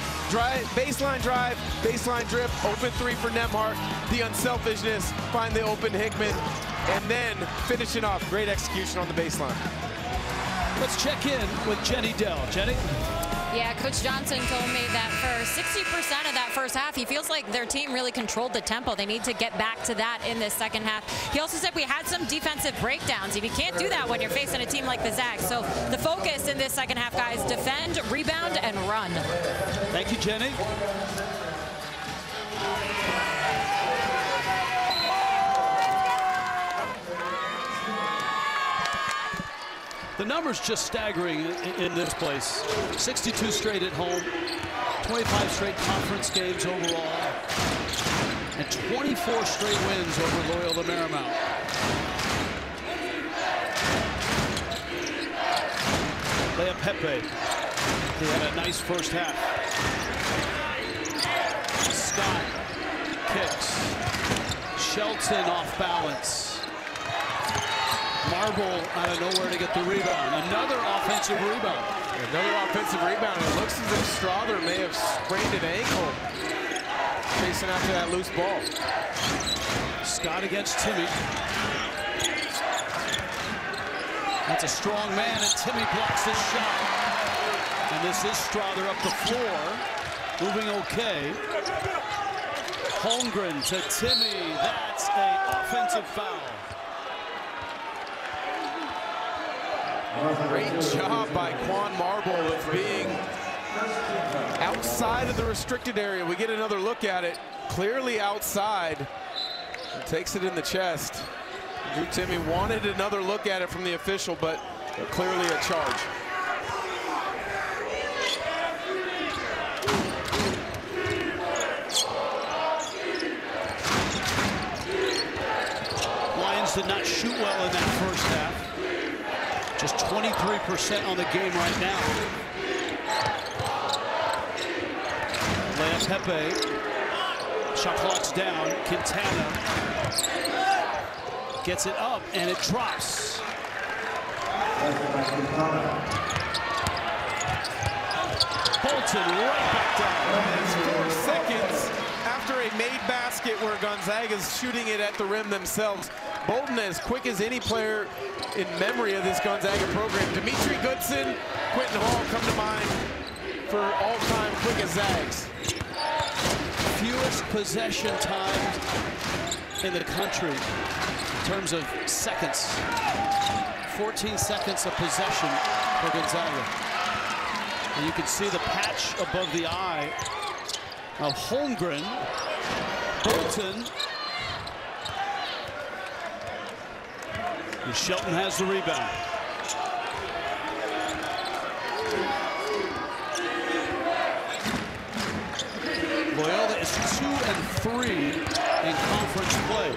baseline drive, baseline drip, open three for Nembhard, the unselfishness, find the open Hickman, and then finishing off. Great execution on the baseline. Let's check in with Jenny Dell. Jenny? Yeah, Coach Johnson told me that for 60% of that first half, he feels like their team really controlled the tempo. They need to get back to that in this second half. He also said we had some defensive breakdowns. If you can't do that when you're facing a team like the Zags. So the focus in this second half, guys, defend, rebound, and run. Thank you, Jenny. The numbers just staggering in this place. 62 straight at home, 25 straight conference games overall, and 24 straight wins over Loyola Marymount. Leah Pepe, he had a nice first half. Scott kicks. Shelton off balance. Marble out of nowhere to get the rebound. Another offensive rebound. Another offensive rebound. It looks as if Strother may have sprained an ankle chasing after that loose ball. Scott against Timme. That's a strong man, and Timme blocks his shot. And this is Strother up the floor. Moving okay. Holmgren to Timme. That's an offensive foul. Great job by Quan Marble of being outside of the restricted area. We get another look at it. Clearly outside. Takes it in the chest. Drew Timme wanted another look at it from the official, but clearly a charge. Lions did not shoot well in that first half. Just 23% on the game right now. Leah Pepe. Shot clock's down. Quintana gets it up, and it drops. Bolton right back down. 4 seconds after a made basket where Gonzaga's shooting it at the rim themselves. Bolton as quick as any player in memory of this Gonzaga program. Dimitri Goodson, Quentin Hall come to mind for all-time quick as Zags. Fewest possession times in the country in terms of seconds. 14 seconds of possession for Gonzaga. And you can see the patch above the eye of Holmgren. Bolton. And Shelton has the rebound. Loyola is 2-3 in conference play.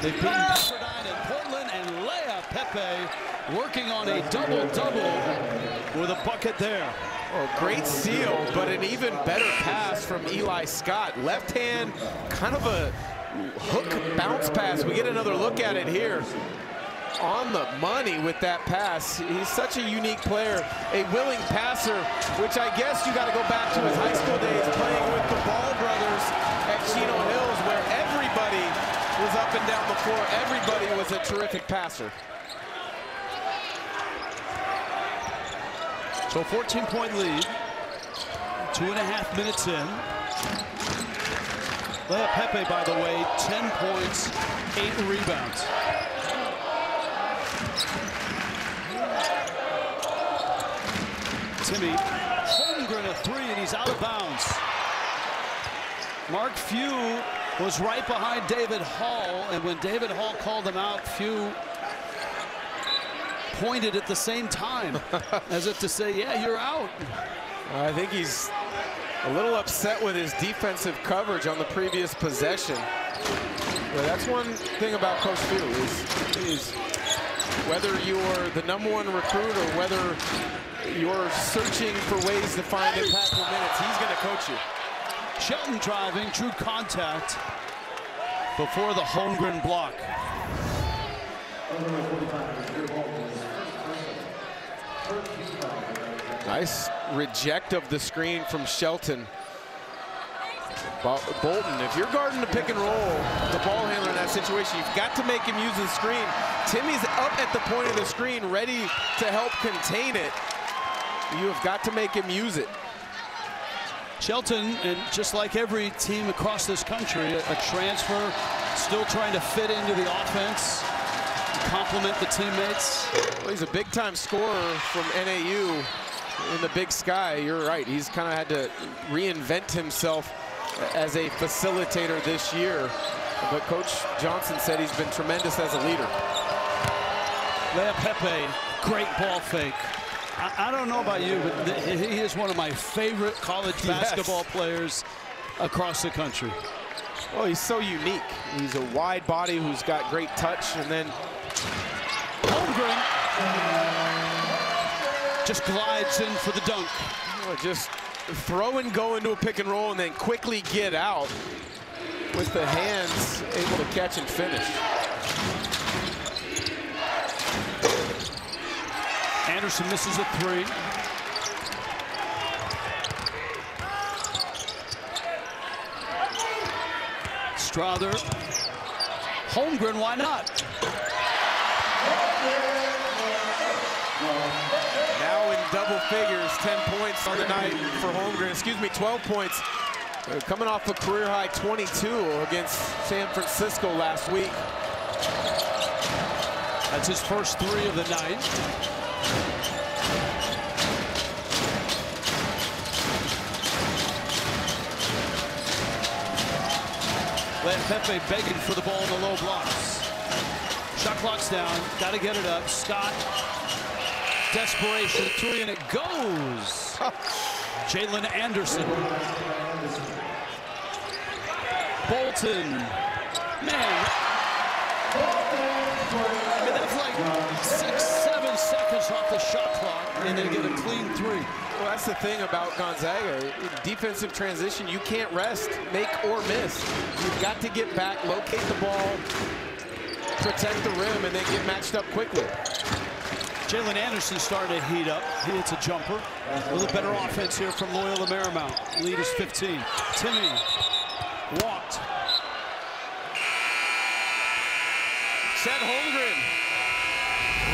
They've beaten Pepperdine and Portland, and Leah Pepe working on a double-double with a bucket there. Oh, great steal, but an even better pass from Eli Scott. Left hand, kind of a hook bounce pass. We get another look at it here. On the money with that pass. He's such a unique player, a willing passer, which I guess you got to go back to his high school days playing with the Ball brothers at Chino Hills, where everybody was up and down the floor. Everybody was a terrific passer. So 14-point lead, 2.5 minutes in. Leah Pepe, by the way, 10 points, 8 rebounds. Timme Holmgren a three, and he's out of bounds. Mark Few was right behind David Hall, and when David Hall called him out, Few pointed at the same time, as if to say, yeah, you're out. I think he's a little upset with his defensive coverage on the previous possession. Yeah, that's one thing about Coach Few is Whether you're the #1 recruit or whether you're searching for ways to find impactful minutes, he's going to coach you. Shelton driving, true contact before the Holmgren block. Nice reject of the screen from Shelton. Bolton, if you're guarding the pick and roll, the ball handler in that situation, you've got to make him use the screen. Timmy's up at the point of the screen, ready to help contain it. You have got to make him use it. Shelton, and just like every team across this country, a transfer, still trying to fit into the offense, complement the teammates. Well, he's a big-time scorer from NAU in the Big Sky. You're right. He's kind of had to reinvent himself as a facilitator this year. But Coach Johnson said he's been tremendous as a leader. Le'Apepe, great ball fake. I don't know about you, but he is one of my favorite college basketball players across the country. Oh, he's so unique. He's a wide body who's got great touch, and then Holmgren just glides in for the dunk. Oh, just throw and go into a pick and roll and then quickly get out with the hands able to catch and finish. Anderson misses a three. Strother. Holmgren, why not? Now in double figures, 10 points on the night for Holmgren. Excuse me, 12 points. Coming off a career-high 22 against San Francisco last week. That's his first three of the night. Le'Apepe begging for the ball in the low blocks. Shot clock's down. Got to get it up. Scott. Desperation. Three, and it goes. Jalen Anderson. Bolton. Man. I mean, that's like 6-7 seconds off the shot clock, and they get a clean three. Well, that's the thing about Gonzaga. Defensive transition, you can't rest, make or miss. You've got to get back, locate the ball, protect the rim, and then get matched up quickly. Jalen Anderson starting to heat up. He hits a jumper. A little better offense here from Loyola Marymount. Lead is 15. Timmy walked. Chet Holmgren,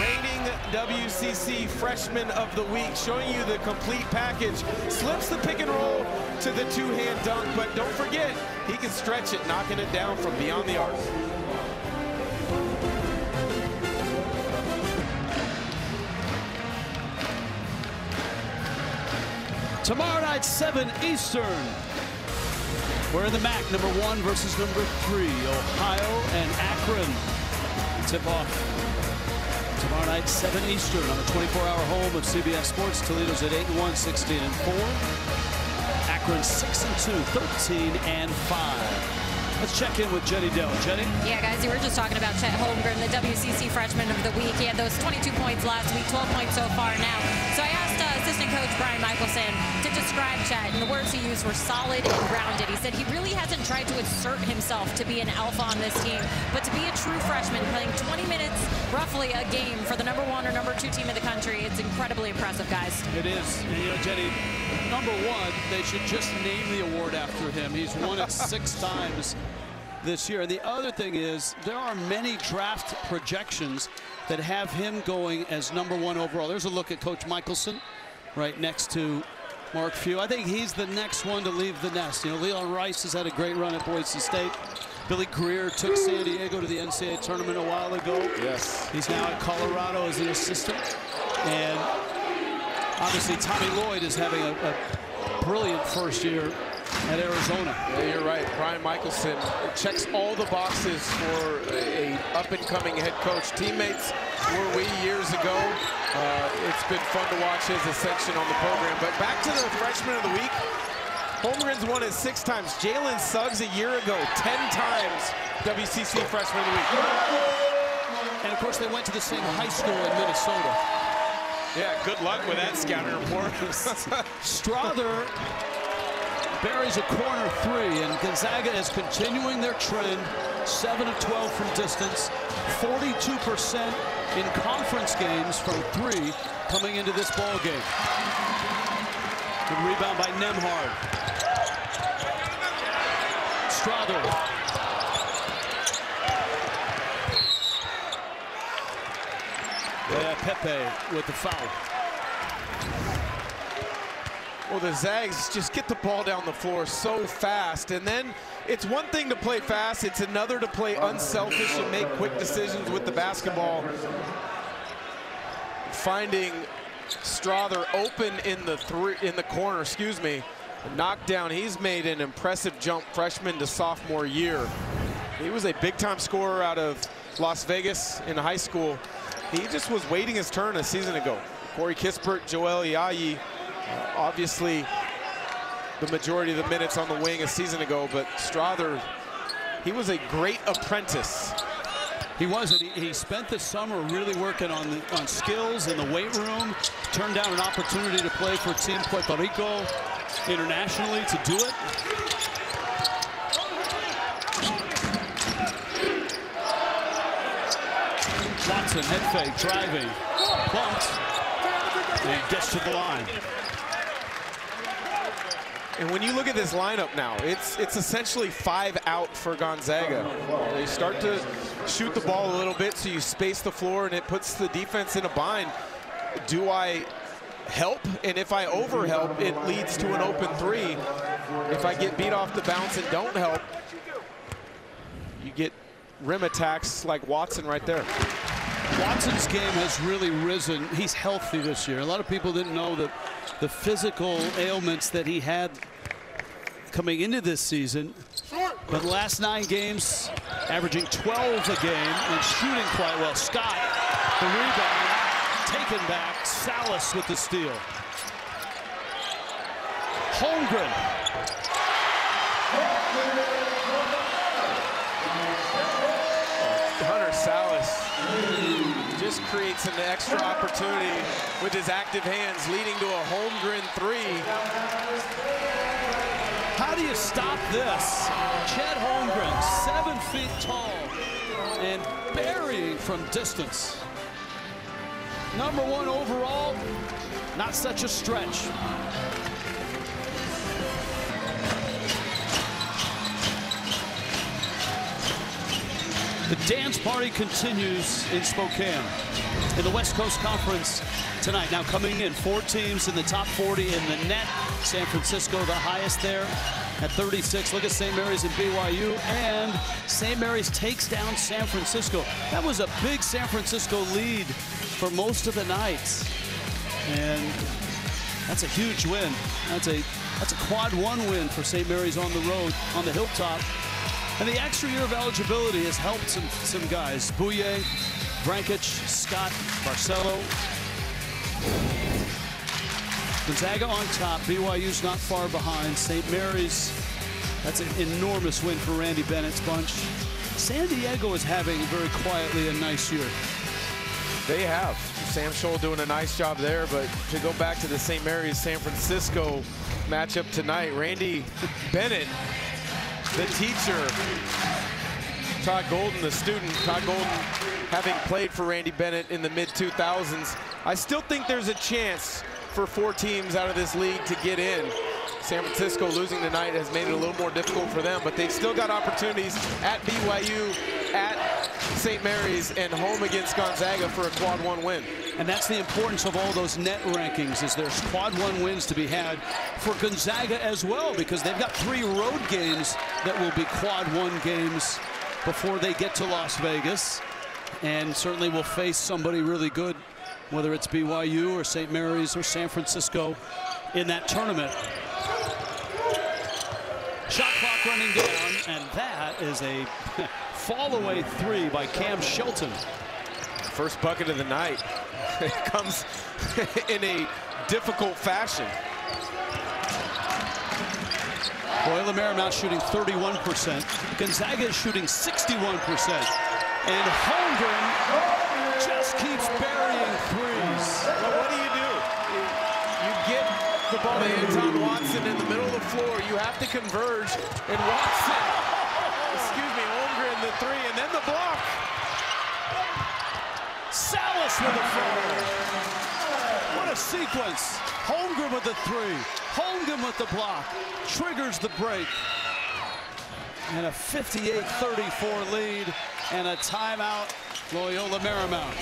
reigning WCC Freshman of the Week, showing you the complete package. Slips the pick and roll to the two-hand dunk, but don't forget, he can stretch it, knocking it down from beyond the arc. Tomorrow night, 7 Eastern. We're in the MAC, #1 versus #3, Ohio and Akron. Tip-off tomorrow night, 7 Eastern on the 24-hour home of CBS Sports. Toledo's at 8-1, 16-4. Akron 6-2, 13-5. Let's check in with Jenny Dell. Jenny? Yeah, guys, you were just talking about Chet Holmgren, the WCC Freshman of the Week. He had those 22 points last week, 12 points so far now. So I asked assistant coach Brian Michelson to describe Chet, and the words he used were solid and grounded. He said he really hasn't tried to assert himself to be an alpha on this team, but to be a true freshman playing 20 minutes roughly a game for the #1 or #2 team in the country. It's incredibly impressive, guys. It is. And, you know, Jenny, #1, they should just name the award after him. He's won it 6 times this year. And the other thing is, there are many draft projections that have him going as #1 overall. There's a look at Coach Michelson right next to Mark Few. I think he's the next one to leave the nest. You know, Leon Rice has had a great run at Boise State. Billy Greer took San Diego to the NCAA tournament a while ago. Yes. He's now at Colorado as an assistant. And obviously Tommy Lloyd is having a brilliant first year at Arizona. Yeah, you're right. Brian Michelson checks all the boxes for a up-and-coming head coach. Teammates were we years ago. It's been fun to watch his ascension on the program. But back to the Freshman of the Week. Holmgren's won it 6 times. Jalen Suggs a year ago, 10 times WCC Freshman of the Week. And of course, they went to the same high school in Minnesota. Yeah, good luck with that scouting report. Strother buries a corner three, and Gonzaga is continuing their trend. 7 of 12 from distance, 42% in conference games from three coming into this ball game. Good rebound by Nembhard. Strother. Yeah, Pepe with the foul. Well, the Zags just get the ball down the floor so fast, and then it's one thing to play fast, it's another to play unselfish and make quick decisions with the basketball. Finding Strother open in the corner, knockdown. He's made an impressive jump freshman to sophomore year. He was a big-time scorer out of Las Vegas in high school. He just was waiting his turn a season ago. Corey Kispert, Joel Ayayi, obviously the majority of the minutes on the wing a season ago, but Strother, he was a great apprentice. He was, and he spent the summer really working on skills in the weight room, turned down an opportunity to play for Team Puerto Rico internationally to do it. Watson, head fake, driving, bumped, and gets to the line. And when you look at this lineup now, it's essentially 5 out for Gonzaga. They start to shoot the ball a little bit, so you space the floor, and it puts the defense in a bind. Do I help? And if I overhelp, it leads to an open three. If I get beat off the bounce and don't help, you get rim attacks like Watson right there. Watson's game has really risen. He's healthy this year. A lot of people didn't know that the physical ailments that he had coming into this season. But the last 9 games, averaging 12 a game and shooting quite well. Scott, the rebound, taken back. Salas with the steal. Holmgren. Hunter Salas just creates an extra opportunity with his active hands, leading to a Holmgren three. How do you stop this? Chet Holmgren, 7 feet tall and burying from distance. #1 overall, not such a stretch. The dance party continues in Spokane. In the West Coast Conference tonight, now coming in 4 teams in the top 40 in the net. San Francisco, the highest there at 36. Look at St. Mary's and BYU, and St. Mary's takes down San Francisco. That was a big San Francisco lead for most of the night, and that's a huge win. That's a quad 1 win for St. Mary's on the road, on the hilltop. And the extra year of eligibility has helped some guys. Bouye, Brankic, Scott, Barcelo. Gonzaga on top. BYU's not far behind. St. Mary's, that's an enormous win for Randy Bennett's bunch. San Diego is having very quietly a nice year. They have. Sam Scholl doing a nice job there, but to go back to the St. Mary's San Francisco matchup tonight, Randy Bennett, the teacher, Todd Golden, the student. Todd Golden, having played for Randy Bennett in the mid-2000s. I still think there's a chance for 4 teams out of this league to get in. San Francisco losing tonight has made it a little more difficult for them, but they've still got opportunities at BYU, at St. Mary's, and home against Gonzaga for a quad 1 win. And that's the importance of all those net rankings, is there's quad 1 wins to be had for Gonzaga as well, because they've got 3 road games that will be quad 1 games before they get to Las Vegas, and certainly will face somebody really good, whether it's BYU or St. Mary's or San Francisco in that tournament. Shot clock running down, and that is a fall-away 3 by Cam Shelton. First bucket of the night. It comes in a difficult fashion. Loyola Marymount shooting 31%. Gonzaga is shooting 61%. And Holmgren just keeps burying threes. Well, what do? You get the ball to Anton Watson in the middle of the floor. You have to converge. And Watson, Holmgren the three, and then the block. Salas with a foul. What a sequence. Holmgren with the three. Holmgren with the block. Triggers the break. And a 58-34 lead and a timeout, Loyola Marymount.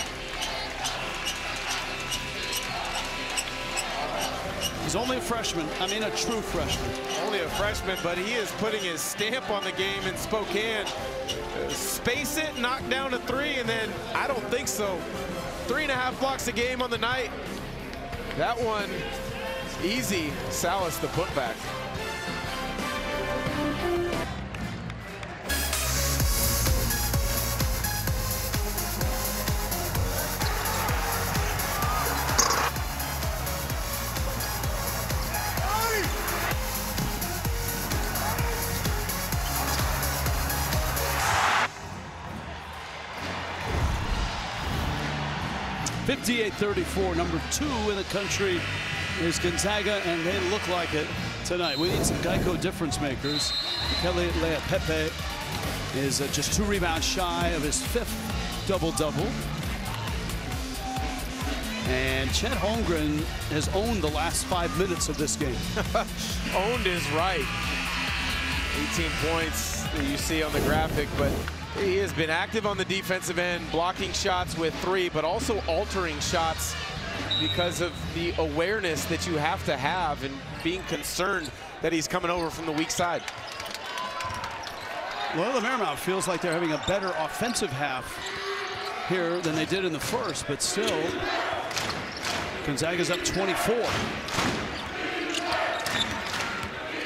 He's only a freshman. I mean, a true freshman. Only a freshman, but he is putting his stamp on the game in Spokane. Space it, knock down a three, and then I don't think so. 3.5 blocks a game on the night. That one, easy. Salas, the putback. .38-34, number 2 in the country is Gonzaga, and they look like it tonight. We need some Geico difference makers. Kelly Le'Pepe is just 2 rebounds shy of his 5th double-double. And Chet Holmgren has owned the last 5 minutes of this game. Owned is right. 18 points that you see on the graphic, but he has been active on the defensive end, blocking shots with 3, but also altering shots because of the awareness that you have to have and being concerned that he's coming over from the weak side. Loyola Marymount feels like they're having a better offensive half here than they did in the first, but still, Gonzaga's up 24.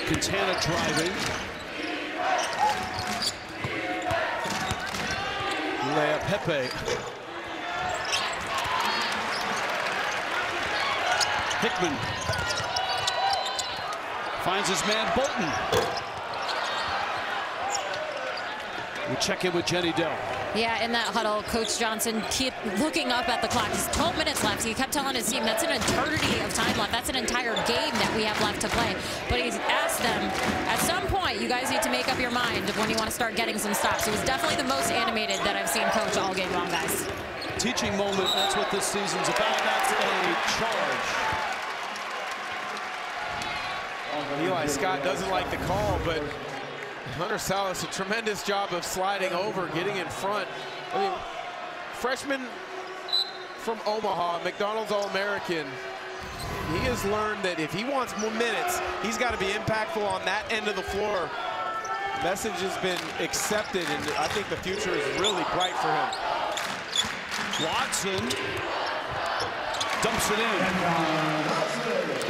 Quintana driving. Le'Pepe. Hickman finds his man Bolton. We check in with Jenny Dell. Yeah, in that huddle, Coach Johnson kept looking up at the clock. There's 12 minutes left. He kept telling his team that's an eternity of time left. That's an entire game that we have left to play. But he's asked them, at some point, you guys need to make up your mind when you want to start getting some stops. It was definitely the most animated that I've seen Coach all game long, guys. Teaching moment, that's what this season's about. That's a charge. Eli Scott doesn't like the call, but Hunter Salas, a tremendous job of sliding over, getting in front. I mean, freshman from Omaha, McDonald's All-American. He has learned that if he wants more minutes, he's got to be impactful on that end of the floor. The message has been accepted, and I think the future is really bright for him. Watson dumps it in.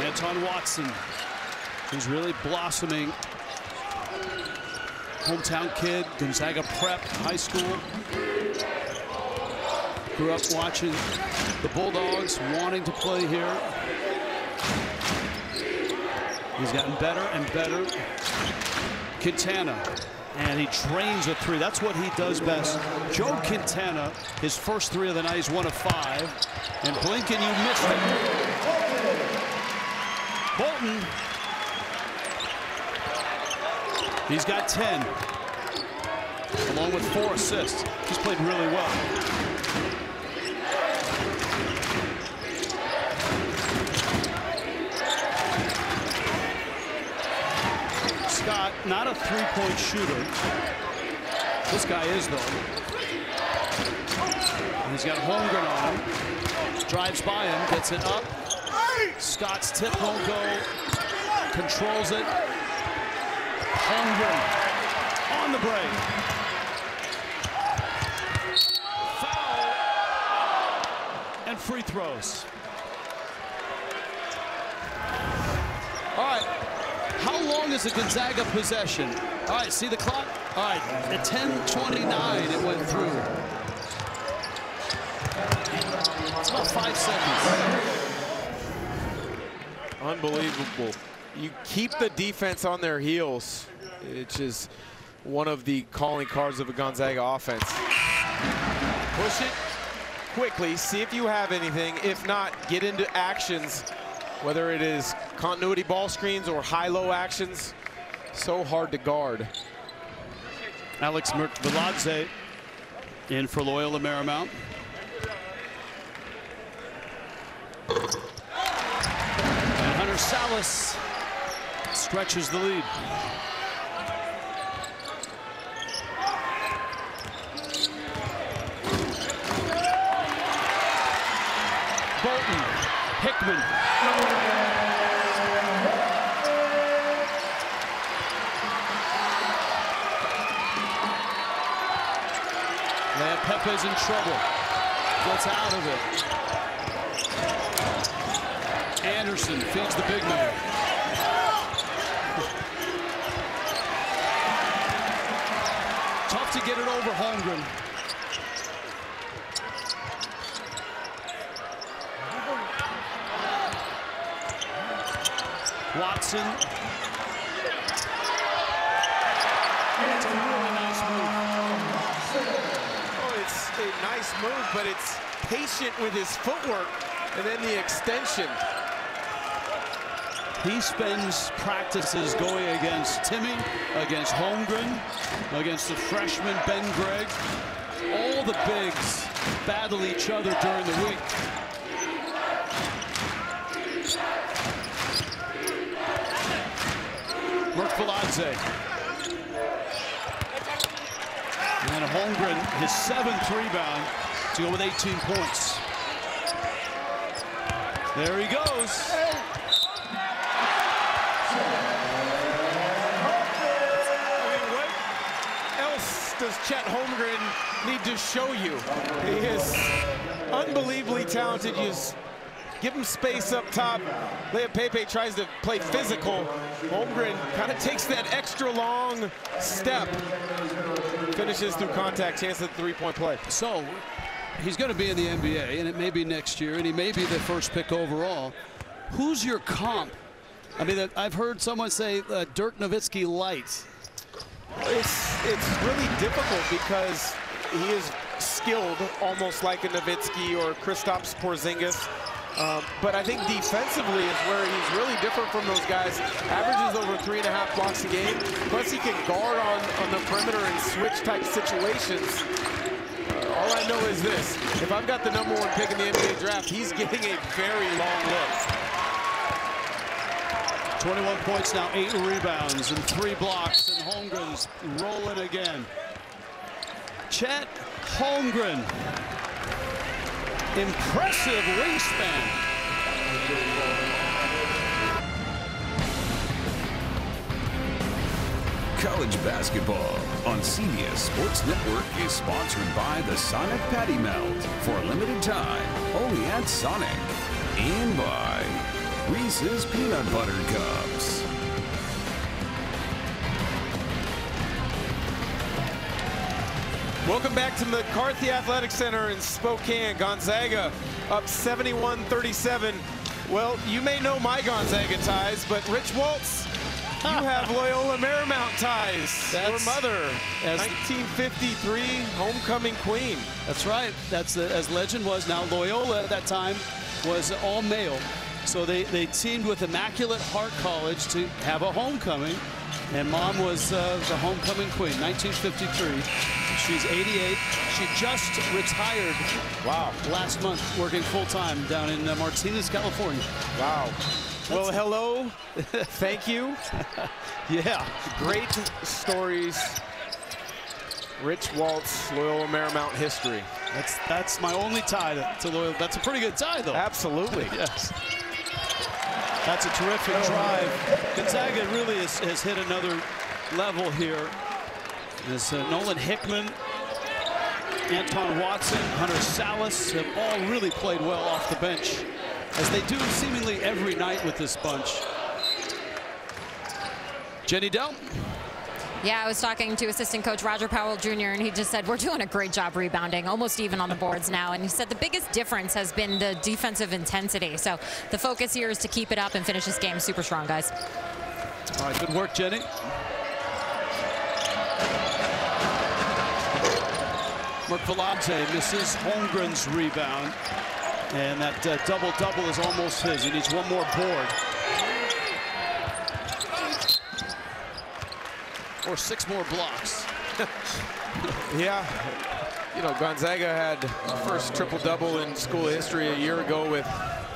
Anton Watson, who's really blossoming. Hometown kid, Gonzaga Prep High School. Grew up watching the Bulldogs, wanting to play here. He's gotten better and better. Quintana, and he drains a 3. That's what he does best. Joe Quintana, his first 3 of the night, he's 1 of 5. And Blinken, you missed it. Bolton. He's got 10, along with 4 assists. He's played really well. Scott, not a 3-point shooter. This guy is, though. He's got Holmgren on him. Drives by him, gets it up. Scott's tip won't go. Controls it. Holmgren on the break. Foul and free throws. All right, how long is the Gonzaga possession? All right, see the clock? All right, at 10:29 it went through. It's about 5 seconds. Unbelievable. You keep the defense on their heels, which is one of the calling cards of a Gonzaga offense. Push it quickly, see if you have anything. If not, get into actions, whether it is continuity ball screens or high-low actions. So hard to guard. Alex Mertveladze in for Loyola Marymount. And Hunter Salas stretches the lead. Bolton, Hickman. Pepe's in trouble. Gets out of it. Anderson feeds the big man. Tough to get it over Holmgren. Watson. It's a really nice move. Oh, it's a nice move, but it's patient with his footwork and then the extension. He spends practices going against Timmy, against Holmgren, against the freshman Ben Gregg. All the bigs battle each other during the week. Mertveladze. And Holmgren, his 7th rebound to go with 18 points. There he goes. What else does Chet Holmgren need to show you? He is unbelievably talented. You just give him space up top. Le'Apepe tries to play physical. Holmgren kind of takes that extra long step. Finishes through contact, chance at the three-point play. So he's going to be in the NBA, and it may be next year, and he may be the first pick overall. Who's your comp? I mean, I've heard someone say Dirk Nowitzki light. It's really difficult because he is skilled, almost like a Nowitzki or Kristaps Porzingis. But I think defensively is where he's really different from those guys. Averages over 3.5 blocks a game. Plus he can guard on the perimeter in switch type situations. All I know is this: if I've got the #1 pick in the NBA draft, he's getting a very long look. 21 points now, 8 rebounds and 3 blocks, and Holmgren's rolling again. Chet Holmgren. Impressive wingspan. College basketball on CBS Sports Network is sponsored by the Sonic Patty Melt for a limited time only at Sonic, and by Reese's Peanut Butter Cups. Welcome back to McCarthy Athletic Center in Spokane. Gonzaga up 71-37. Well, you may know my Gonzaga ties, but Rich Waltz, you have Loyola Marymount ties. Your mother, 1953 homecoming queen. That's right. That's as legend was. Now Loyola at that time was all male, so they teamed with Immaculate Heart College to have a homecoming, and Mom was the homecoming queen. 1953. She's 88. She just retired. Wow. Last month, working full-time down in Martinez, California. Wow. Well, hello. Thank you. Yeah. Great stories. Rich Waltz, Loyola Marymount history. That's my only tie to Loyola. That's a pretty good tie, though. Absolutely. Yes. That's a terrific drive. Gonzaga really has hit another level here. As Nolan Hickman, Anton Watson, Hunter Salas have all really played well off the bench, as they do seemingly every night with this bunch. Jenny Dell. Yeah, I was talking to assistant coach Roger Powell Jr., and he just said, we're doing a great job rebounding, almost even on the boards now. And he said the biggest difference has been the defensive intensity. So the focus here is to keep it up and finish this game super strong, guys. All right, good work, Jenny. Merck Veladze misses Holmgren's rebound. And that double-double is almost his. He needs one more board. Or 6 more blocks. Yeah. You know, Gonzaga had the first triple-double in school history a year ago with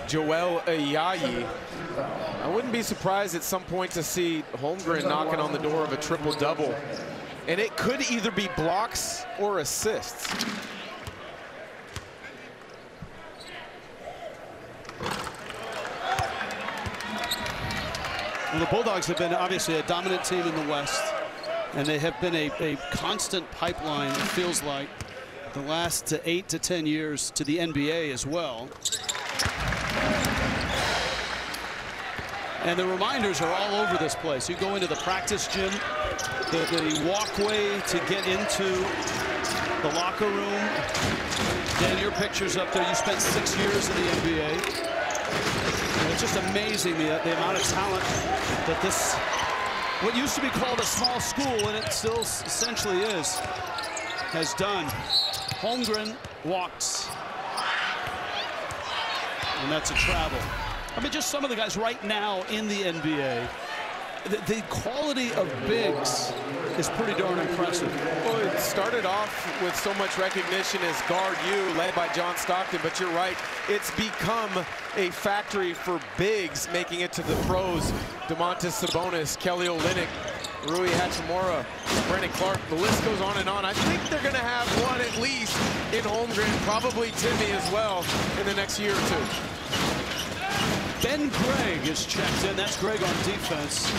Joel Ayayi. I wouldn't be surprised at some point to see Holmgren knocking on the door of a triple-double. And it could either be blocks or assists. Well, the Bulldogs have been obviously a dominant team in the West, and they have been a constant pipeline, it feels like, the last 8 to 10 years to the NBA as well. And the reminders are all over this place. You go into the practice gym, the walkway to get into the locker room. Dan, your picture's up there. You spent 6 years in the NBA. And it's just amazing the amount of talent that this, what used to be called a small school, and it still essentially is, has done. Holmgren walks. And that's a travel. I mean, just some of the guys right now in the NBA, the quality of bigs is pretty darn impressive. Well, it started off with so much recognition as guard U, led by John Stockton, but you're right, it's become a factory for bigs making it to the pros. Domantas Sabonis, Kelly Olynyk, Rui Hachimura, Brandon Clark, the list goes on and on. I think they're gonna have one at least in Holmgren, probably Timmy as well in the next year or two. Ben Gregg is checked in. That's Gregg on defense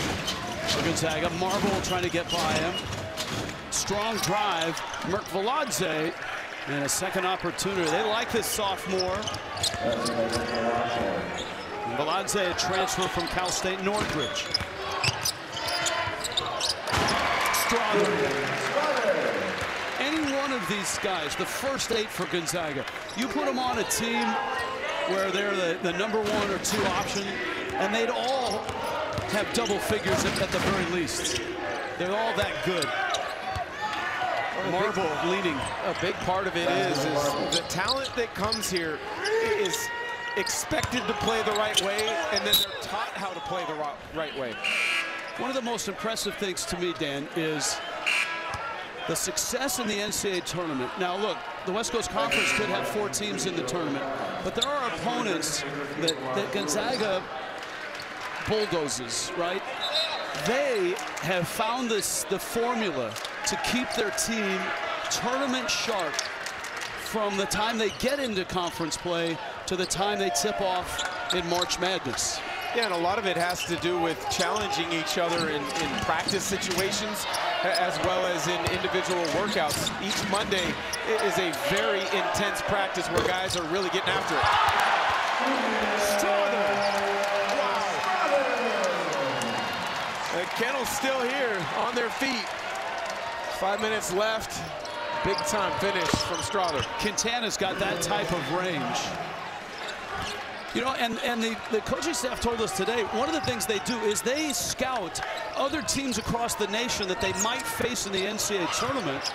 for Gonzaga. Marble trying to get by him. Strong drive. Merck Veladze and a second opportunity. They like this sophomore. Veladze, a transfer from Cal State Northridge. Strother. Any one of these guys, the first 8 for Gonzaga, you put them on a team where they're the number 1 or 2 option, and they'd all have double figures at the very least. They're all that good. Marble leading. A big part of it is the talent that comes here is expected to play the right way, and then they're taught how to play the right way. One of the most impressive things to me, Dan, is the success in the NCAA tournament. Now, look, the West Coast Conference could have 4 teams in the tournament, but there are opponents that Gonzaga bulldozes, right? They have found the formula to keep their team tournament sharp from the time they get into conference play to the time they tip off in March Madness. Yeah, and a lot of it has to do with challenging each other in practice situations as well as in individual workouts. Each Monday is a very intense practice where guys are really getting after it. The Kennel's still here on their feet. 5 minutes left. Big time finish from Strother. Quintana's got that type of range. You know, and the coaching staff told us today, one of the things they do is they scout other teams across the nation that they might face in the NCAA tournament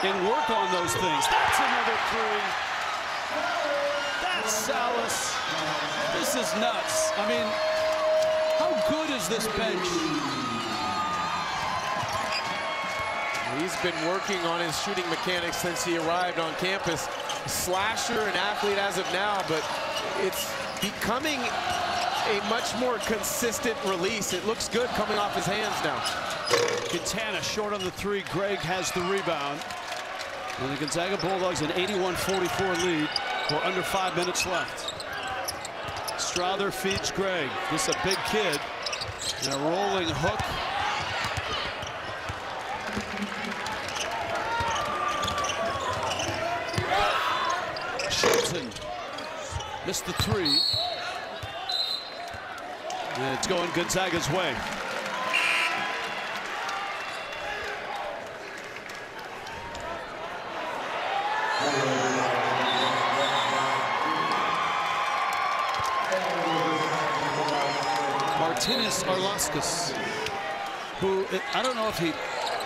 and work on those things. That's another 3. That's Salas. This is nuts. I mean, how good is this bench? He's been working on his shooting mechanics since he arrived on campus. Slasher and athlete as of now, but it's becoming a much more consistent release. It looks good coming off his hands now. Quintana short on the 3. Gregg has the rebound. And the Gonzaga Bulldogs an 81-44 lead with under 5 minutes left. Strother feeds Gregg. This is a big kid. And a rolling hook. Shelton missed the 3. And it's going Gonzaga's way. Martinez Arlauskas, who I don't know if he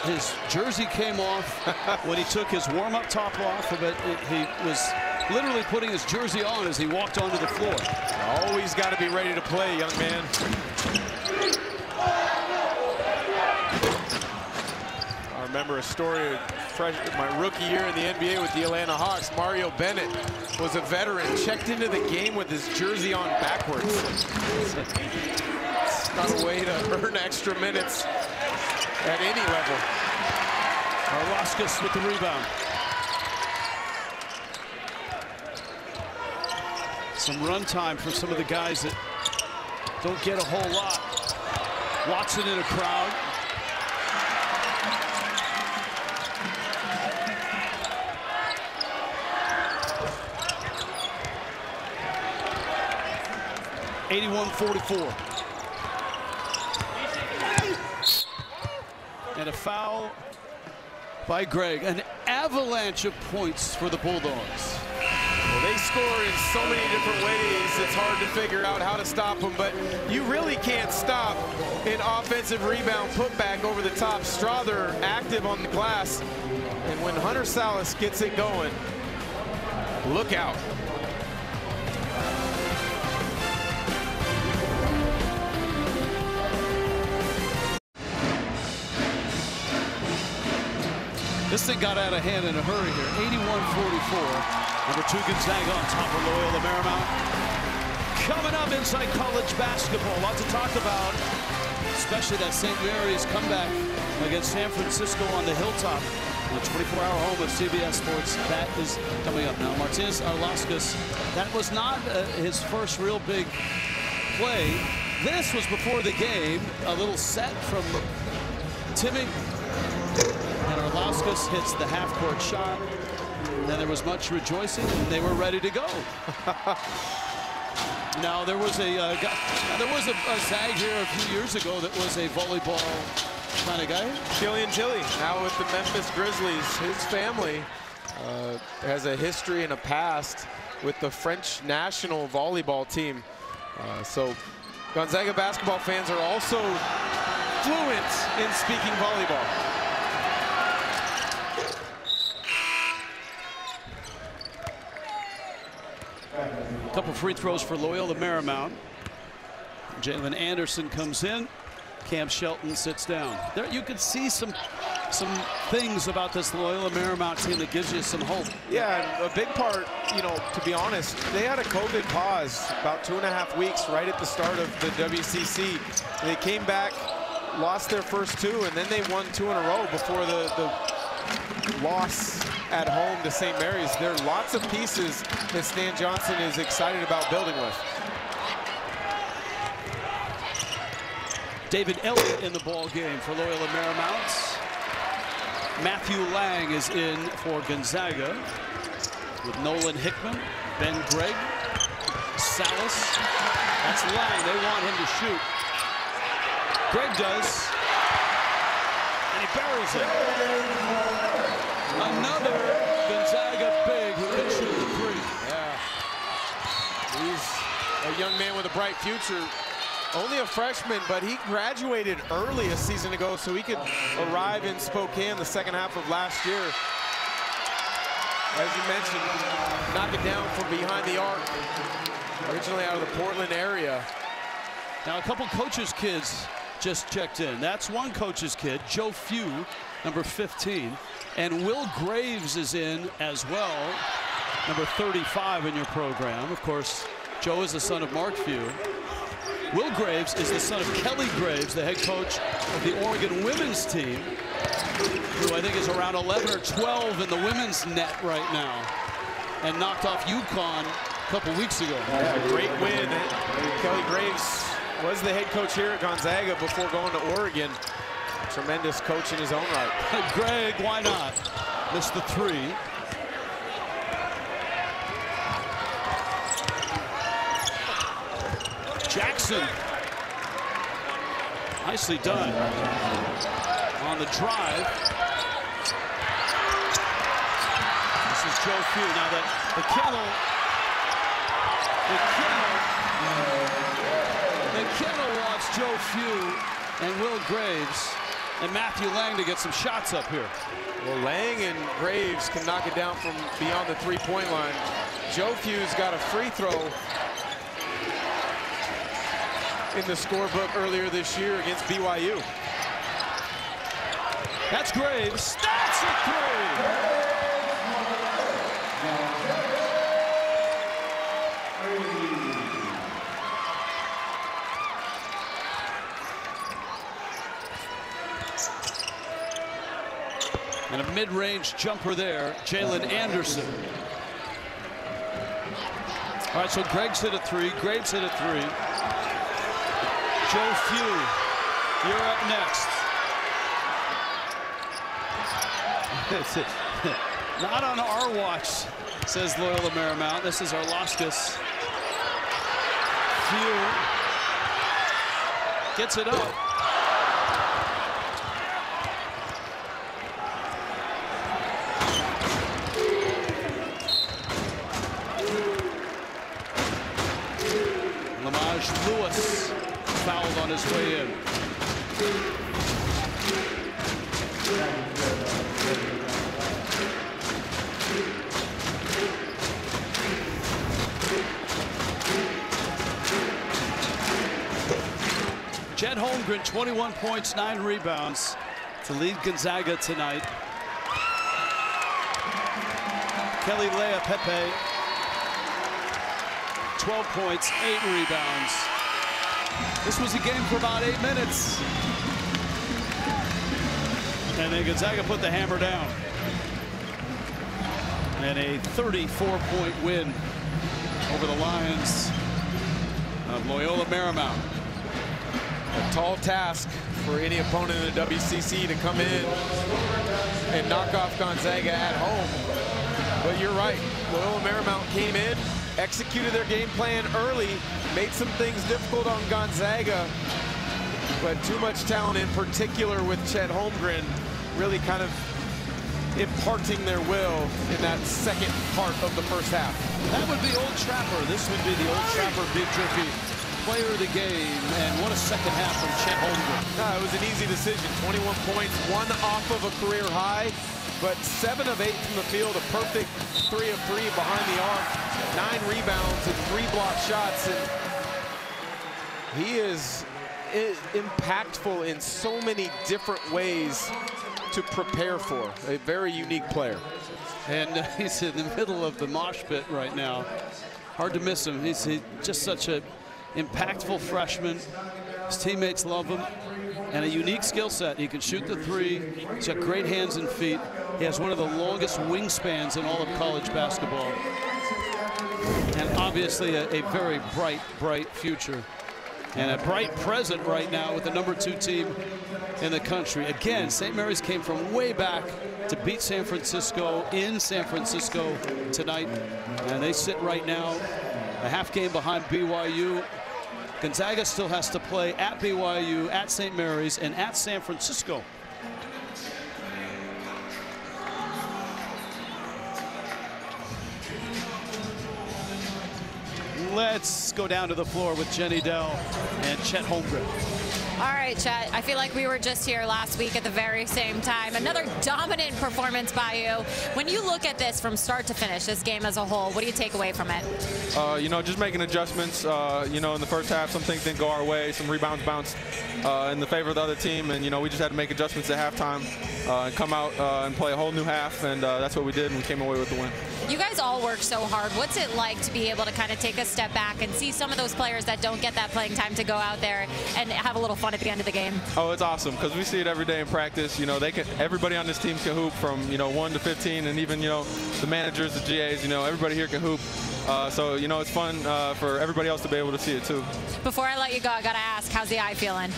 his jersey came off when he took his warm-up top off, but he was literally putting his jersey on as he walked onto the floor. Always got to be ready to play, young man. I remember a story of my rookie year in the NBA with the Atlanta Hawks. Mario Bennett was a veteran, checked into the game with his jersey on backwards. It's not a way to earn extra minutes at any level. Arlauskas with the rebound. Some run time for some of the guys that don't get a whole lot. Watson in a crowd. (81-44). And a foul by Greg. An avalanche of points for the Bulldogs. Well, they score in so many different ways, it's hard to figure out how to stop them, but you really can't stop an offensive rebound putback over the top. Strother active on the glass, and when Hunter Sallis gets it going, look out. This thing got out of hand in a hurry here. 81-44. Number 2 Gonzaga on top of Loyola Marymount. Coming up inside college basketball. A lot to talk about, especially that St. Mary's comeback against San Francisco on the Hilltop. The 24-hour home of CBS Sports. That is coming up now. Martinez Arlauskas, that was not his first real big play. This was before the game. A little set from Timmy. And Arlauskas hits the half-court shot. Then there was much rejoicing, and they were ready to go. Now there was a Zag here a few years ago that was a volleyball kind of guy. Killian Tilly, now with the Memphis Grizzlies. His family has a history and a past with the French national volleyball team. So Gonzaga basketball fans are also fluent in speaking volleyball. A couple free throws for Loyola Marymount. Jalen Anderson comes in. Cam Shelton sits down. There you can see some things about this Loyola Marymount team that gives you some hope. Yeah, a big part, you know, to be honest, they had a COVID pause about 2.5 weeks right at the start of the WCC. They came back, lost their first 2, and then they won 2 in a row before the loss at home to St. Mary's. There are lots of pieces that Stan Johnson is excited about building with. David Elliott in the ball game for Loyola Marymount. Matthew Lang is in for Gonzaga with Nolan Hickman, Ben Gregg, Sallis. That's Lang. They want him to shoot. Gregg does, and he buries it. Another Gonzaga big who can shoot the 3. Yeah. He's a young man with a bright future. Only a freshman, but he graduated early a season ago so he could arrive in Spokane the second half of last year. As you mentioned, knock it down from behind the arc. Originally out of the Portland area. Now a couple coaches' kids just checked in. That's one coach's kid, Joe Few, number 15. And Will Graves is in as well, number 35 in your program. Of course, Joe is the son of Mark Few. Will Graves is the son of Kelly Graves, the head coach of the Oregon women's team, who I think is around 11 or 12 in the women's net right now, and knocked off UConn a couple weeks ago. Yeah, great win. Kelly Graves was the head coach here at Gonzaga before going to Oregon. Tremendous coach in his own right. Greg, why not? Missed the 3. Jackson, nicely done on the drive. This is Joe Few. Now the kennel wants Joe Few and Will Graves and Matthew Lang to get some shots up here. Well, Lang and Graves can knock it down from beyond the three-point line. Joe Fuse got a free throw in the scorebook earlier this year against BYU. That's Graves. That's a three. And a mid-range jumper there, Jalen Anderson. All right, so Greg's hit a three, Graves hit a three. Joe Few, you're up next. Not on our watch, says Loyola Marymount. This is Arlauskis. Few gets it up. Lewis fouled on his way in. Chet Holmgren, 21 points, 9 rebounds to lead Gonzaga tonight. Kelly Lea Pepe, 12 points, 8 rebounds. This was a game for about 8 minutes. And then Gonzaga put the hammer down. And a 34-point win over the Lions of Loyola Marymount. A tall task for any opponent in the WCC to come in and knock off Gonzaga at home. But you're right, Loyola Marymount came in, executed their game plan early, made some things difficult on Gonzaga, but too much talent, in particular with Chet Holmgren, really kind of imparting their will in that second part of the first half. That would be Old Trapper. This would be the Old Trapper Beef Jerky player of the game, and what a second half from Chet Holmgren. No, it was an easy decision. 21 points, 1 off of a career high, but 7 of 8 from the field, a perfect 3 of 3 behind the arc, 9 rebounds and 3 block shots, and he is impactful in so many different ways to prepare for. A very unique player. And he's in the middle of the mosh pit right now. Hard to miss him. He's just such an impactful freshman. His teammates love him. And a unique skill set. He can shoot the three. He's got great hands and feet. He has one of the longest wingspans in all of college basketball. And obviously a very bright future. And a bright present right now with the #2 team in the country. Again, St. Mary's came from way back to beat San Francisco in San Francisco tonight. And they sit right now a half game behind BYU. Gonzaga still has to play at BYU, at St. Mary's, and at San Francisco. Let's go down to the floor with Jenny Dell and Chet Holmgren. All right, Chet, I feel like we were just here last week at the very same time. Another dominant performance by you. When you look at this from start to finish, this game as a whole, what do you take away from it? You know, just making adjustments. You know, in the first half, some things didn't go our way. Some rebounds bounced in the favor of the other team. And, you know, we just had to make adjustments at halftime and come out and play a whole new half. And that's what we did, and we came away with the win. You guys all work so hard. What's it like to be able to kind of take a step back and see some of those players that don't get that playing time to go out there and have a little fun at the end of the game? Oh, it's awesome because we see it every day in practice. You know, everybody on this team can hoop from, you know, 1 to 15, and even, you know, the managers, the GAs, you know, everybody here can hoop. So, you know, it's fun for everybody else to be able to see it too. Before I let you go, I got to ask, how's the eye feeling?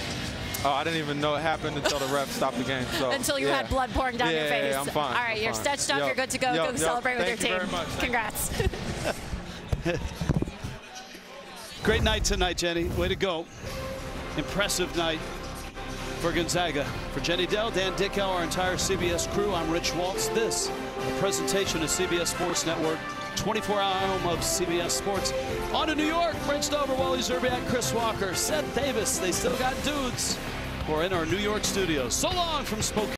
Oh, I didn't even know it happened until the ref stopped the game. So, until you had blood pouring down your face. Yeah, I'm fine. All right, you're stretched up. You're good to go. Go celebrate with your team. Thank you very much. Congrats. Great night tonight, Jenny. Way to go. Impressive night for Gonzaga. For Jenny Dell, Dan Dickau, our entire CBS crew, I'm Rich Waltz. This, a presentation of CBS Sports Network, 24-hour home of CBS Sports. On to New York, Brent Stover, Wally Zerbiak, Chris Walker, Seth Davis. They still got dudes. We're in our New York studios. So long from Spokane.